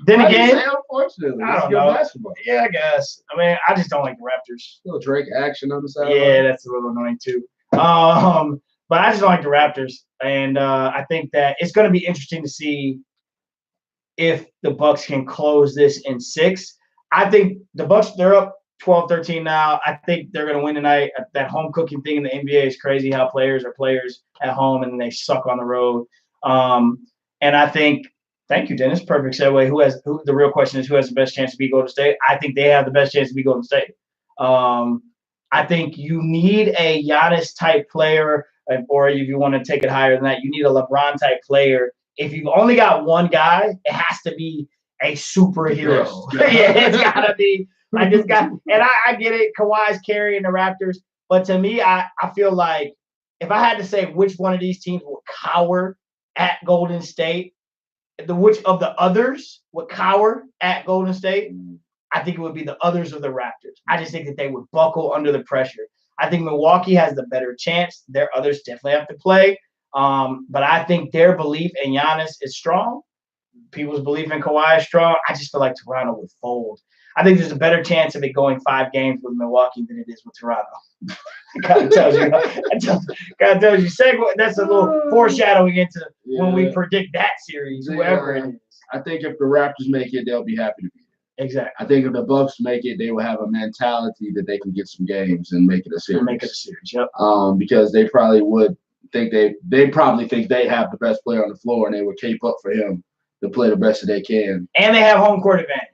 Then again, unfortunately, I don't know. Basketball. Yeah, I guess. I mean, I just don't like the Raptors. A little Drake action on the side. Yeah, that's a little annoying too. But I just don't like the Raptors, and I think that it's going to be interesting to see if the Bucks can close this in 6. I think the Bucks, they're up 12-13 now. I think they're going to win tonight. That home cooking thing in the NBA is crazy how players are players at home and then they suck on the road. And I think, thank you, Dennis. Perfect segue. The real question is who has the best chance to beat Golden State? I think they have the best chance to beat Golden State. I think you need a Giannis type player, or if you want to take it higher than that, you need a LeBron type player. If you've only got one guy, it has to be a superhero. Yeah, it's got to be. I get it. Kawhi's carrying the Raptors. But to me, I feel like if I had to say which one of these teams would cower at Golden State, which of the others would cower at Golden State, I think it would be the others of the Raptors. I just think that they would buckle under the pressure. I think Milwaukee has the better chance. Their others definitely have to play. But I think their belief in Giannis is strong. People's belief in Kawhi is strong. I just feel like Toronto would fold. I think there's a better chance of it going 5 games with Milwaukee than it is with Toronto. God tells you. God tells you. That's a little foreshadowing into when we predict that series, whoever it is. I think if the Raptors make it, they'll be happy to be there. Exactly. I think if the Bucks make it, they will have a mentality that they can get some games and make it a series. Yep. Because they probably would think they probably think they have the best player on the floor and they would keep up for him to play the best that they can. And they have home court advantage.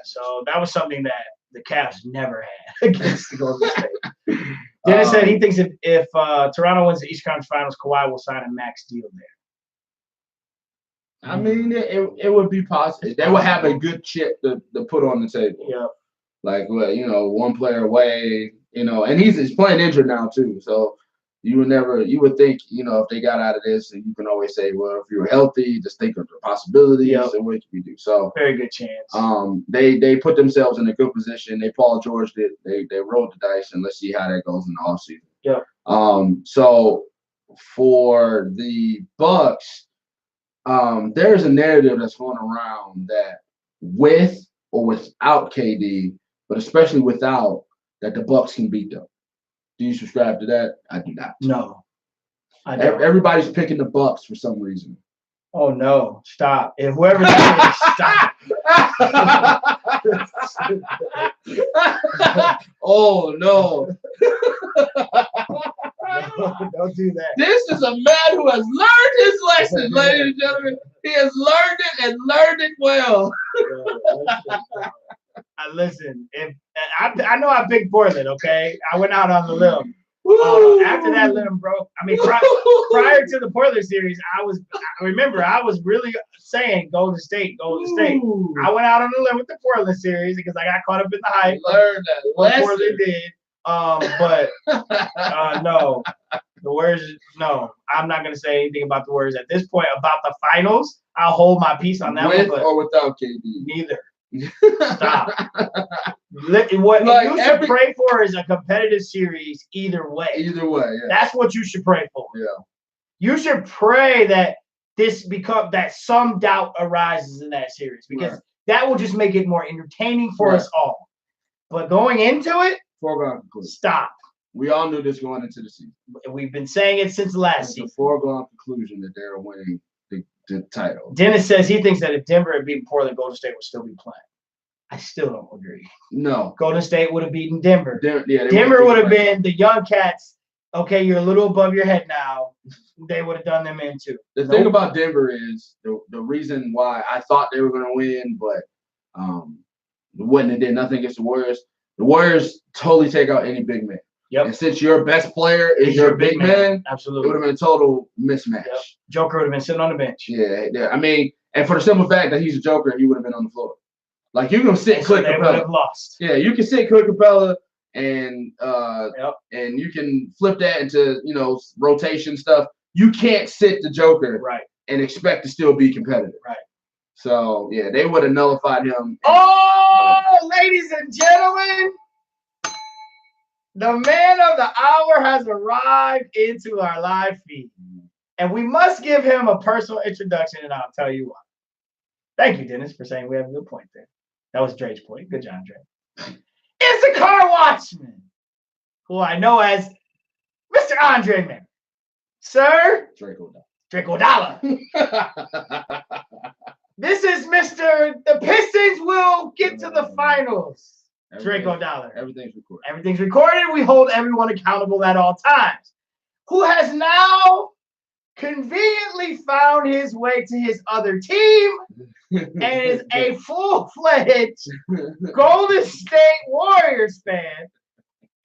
So that was something that the Cavs never had against the Golden State. Dennis said he thinks if Toronto wins the East Conference Finals, Kawhi will sign a max deal there. I mean, it would be possible. They would have a good chip to put on the table. Yeah. Like, well, one player away, and he's playing injured now too. So you would think, if they got out of this, and you can always say, well, if you're healthy, just think of the possibilities and what can we do. So very good chance. They put themselves in a good position. Paul George did. They rolled the dice, and let's see how that goes in the offseason. Yeah. So for the Bucks, there's a narrative that's going around that with or without KD, but especially without, that the Bucks can beat them. Do you subscribe to that? I do not. No, I don't. Everybody's picking the Bucks for some reason. Oh no! Stop! If whoever that is, stop. Oh no! Don't do that. This is a man who has learned his lesson, ladies and gentlemen. He has learned it and learned it well. Listen, if I know I picked Portland, okay, I went out on the limb. After that limb broke, I mean, prior to the Portland series, I was really saying Golden State. Ooh. I went out on the limb with the Portland series because I got caught up in the hype. Learned that What lesson. Portland did. But no, the Warriors. No, I'm not gonna say anything about the Warriors at this point. About the finals, I'll hold my peace on that With one. But or without KD? neither. Stop. What you should pray for is a competitive series either way. Either way, yeah. That's what you should pray for. Yeah. You should pray that that some doubt arises in that series because that will just make it more entertaining for us all. But going into it, foregone conclusion. Stop. We all knew this going into the season. We've been saying it since last season. It's a foregone conclusion that they're winning the title. Dennis says he thinks that if Denver had beaten Portland, Golden State would still be playing. I still don't agree. No. Golden State would have beaten Denver. Denver would have been the young cats. Okay, you're a little above your head now. They would have done them in too. The thing about Denver is the reason why I thought they were going to win, but when they did nothing against the Warriors totally take out any big man. Yep. And since your best player is your big man, absolutely, it would have been a total mismatch. Yep. Joker would have been sitting on the bench. Yeah. I mean, and for the simple fact that he's a Joker, he would have been on the floor. Like you can sit Clint Capella. They would have lost. Yeah, you can sit Clint Capella and you can flip that into rotation stuff. You can't sit the Joker and expect to still be competitive. Right. So yeah, they would have nullified him. Ladies and gentlemen, the man of the hour has arrived into our live feed. And we must give him a personal introduction, and I'll tell you why. Thank you, Dennis, for saying we have a good point there. That was Dre's point. Good job, Dre. It's the car watchman, who I know as Mr. Andre Miller. Sir? Draco Dollar. This is Mr. The Pistons will get to the finals. Draco Dollar. Everything's recorded. Everything's recorded. We hold everyone accountable at all times. Who has now conveniently found his way to his other team and is a full-fledged Golden State Warriors fan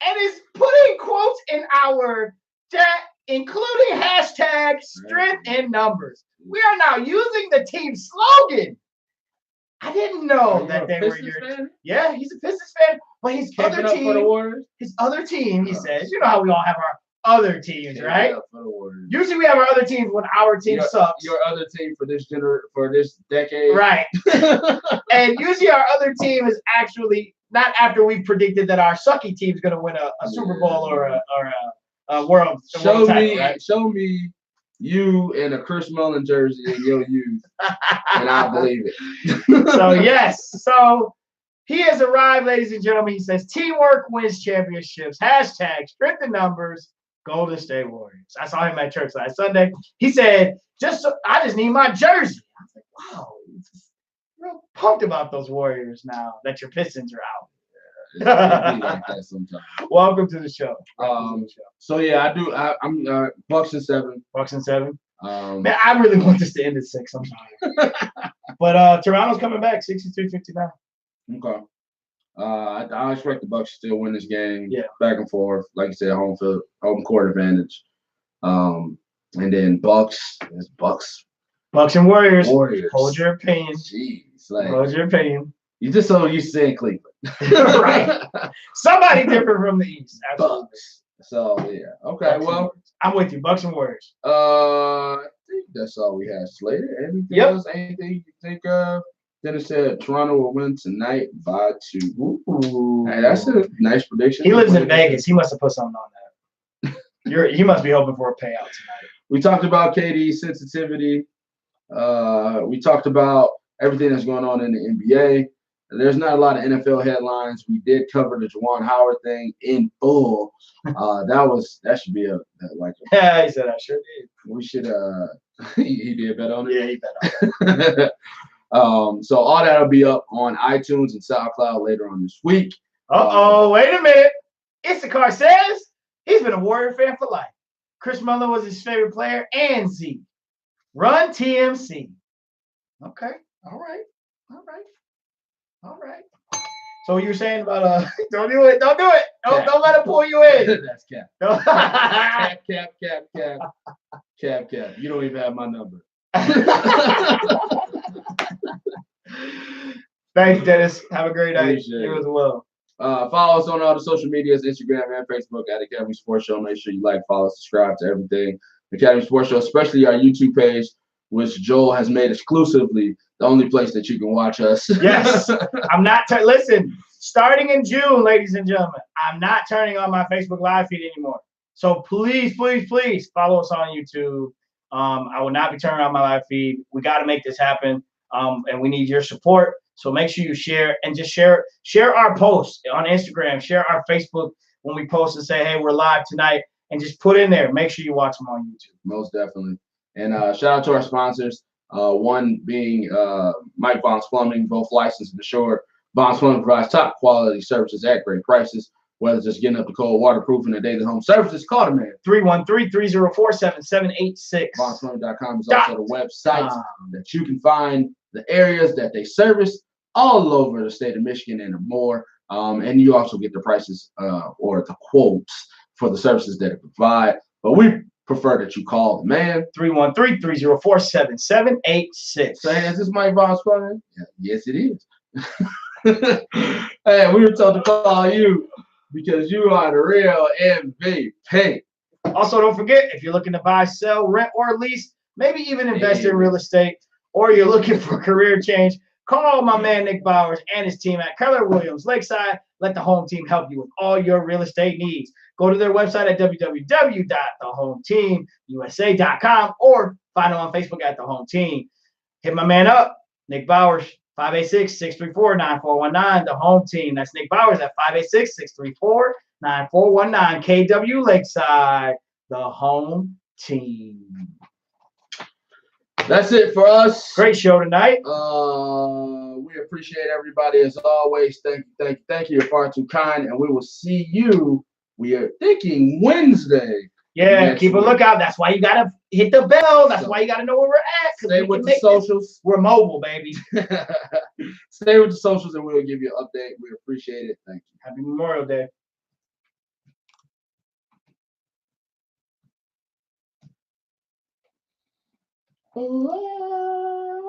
and is putting quotes in our chat, including hashtag strength in numbers. We are now using the team slogan. I didn't know that they were your fan? Yeah, he's a Pistons fan, but his other team, he says, you know how we all have our other teams, right? Usually we have our other teams when our team sucks. Your other team for this decade. Right. And usually our other team is actually not after we've predicted that our sucky team's going to win a Super Bowl or a world title, right? Show me you in a Chris Mullin jersey in your youth, and I believe it. So, yes. So, he has arrived, ladies and gentlemen. He says, teamwork wins championships. Hashtag strength in numbers. Golden State Warriors. I saw him at church last Sunday. He said, I just need my jersey. I was like, wow, I'm real pumped about those Warriors now that your Pistons are out. Like that sometimes. Welcome to the show. So yeah, I'm Bucks and 7. Bucks and 7. Man, I really want this to end at 6. I'm sorry. But Toronto's coming back 63-59. Okay. I expect the Bucks to still win this game. Yeah. Back and forth, like you said, home court advantage. And then Bucks and Warriors. Hold your opinion. Jeez, hold your opinion. You just so used to saying Cleveland. Right. Somebody different from the East. Absolutely. Bucks. So yeah. Okay. Well, I'm with you. Bucks and Warriors. I think that's all we have slated. Anything else? Anything you can think of? Then it said Toronto will win tonight by 2. Ooh. Hey, that's a nice prediction. He lives in Vegas. He must have put something on that. You must be hoping for a payout tonight. We talked about KD's sensitivity. We talked about everything that's going on in the NBA. There's not a lot of NFL headlines. We did cover the Juwan Howard thing in full. That should be like Yeah, he said I sure did. we should he did bet on it. Yeah, he bet on it. So all that'll be up on iTunes and SoundCloud later on this week. Wait a minute. Issachar says he's been a Warrior fan for life. Chris Mullin was his favorite player and Z. Run TMC. Okay. All right. So you were saying about don't do it. Don't don't let him pull you in. That's cap. No. Cap. You don't even have my number. Thanks, Dennis. Have a great night. Appreciate You it. as well. Follow us on all the social medias, Instagram and Facebook at Academy Sports Show. Make sure you like, follow, subscribe to everything. Academy Sports Show, especially our YouTube page, which Joel has made exclusively the only place that you can watch us. Yes. I'm not listen, starting in June, ladies and gentlemen, I'm not turning on my Facebook live feed anymore. So please follow us on YouTube. I will not be turning on my live feed. We got to make this happen. And we need your support. So make sure you share and just share our posts on Instagram, share our Facebook when we post and say, hey, we're live tonight, and just put in there. Make sure you watch them on YouTube. Most definitely. And shout out to our sponsors. One being Mike Bonds Plumbing, both licensed and assured. Bonds Plumbing provides top quality services at great prices. Whether it's just getting up to cold, waterproofing, and daily home services, call the man. 313-304-7786. BondsPlumbing.com is also the website that you can find the areas that they service all over the state of Michigan and more. And you also get the prices or the quotes for the services that it provide. But we prefer that you call the man. 313-304-7786. Saying, is this Mike Bonds Plumbing? Yeah, yes, it is. Hey, we were told to call you because you are the real MVP. Also, don't forget, if you're looking to buy, sell, rent, or lease, maybe even invest in real estate, or you're looking for career change, call my man Nick Bowers and his team at Keller Williams Lakeside. Let the home team help you with all your real estate needs. Go to their website at www.thehometeamusa.com or find them on Facebook at The Home Team. Hit my man up, Nick Bowers, 586-634-9419. The Home Team. That's Nick Bowers at 586-634-9419. KW Lakeside, The Home Team. That's it for us. Great show tonight. We appreciate everybody as always. Thank you. You're far too kind, and we will see you. We are thinking Wednesday. Yeah, keep a lookout. That's why you gotta hit the bell. That's why you gotta know where we're at. Stay with the socials. We're mobile, baby. Stay with the socials, and we'll give you an update. We appreciate it. Thank you. Happy Memorial Day.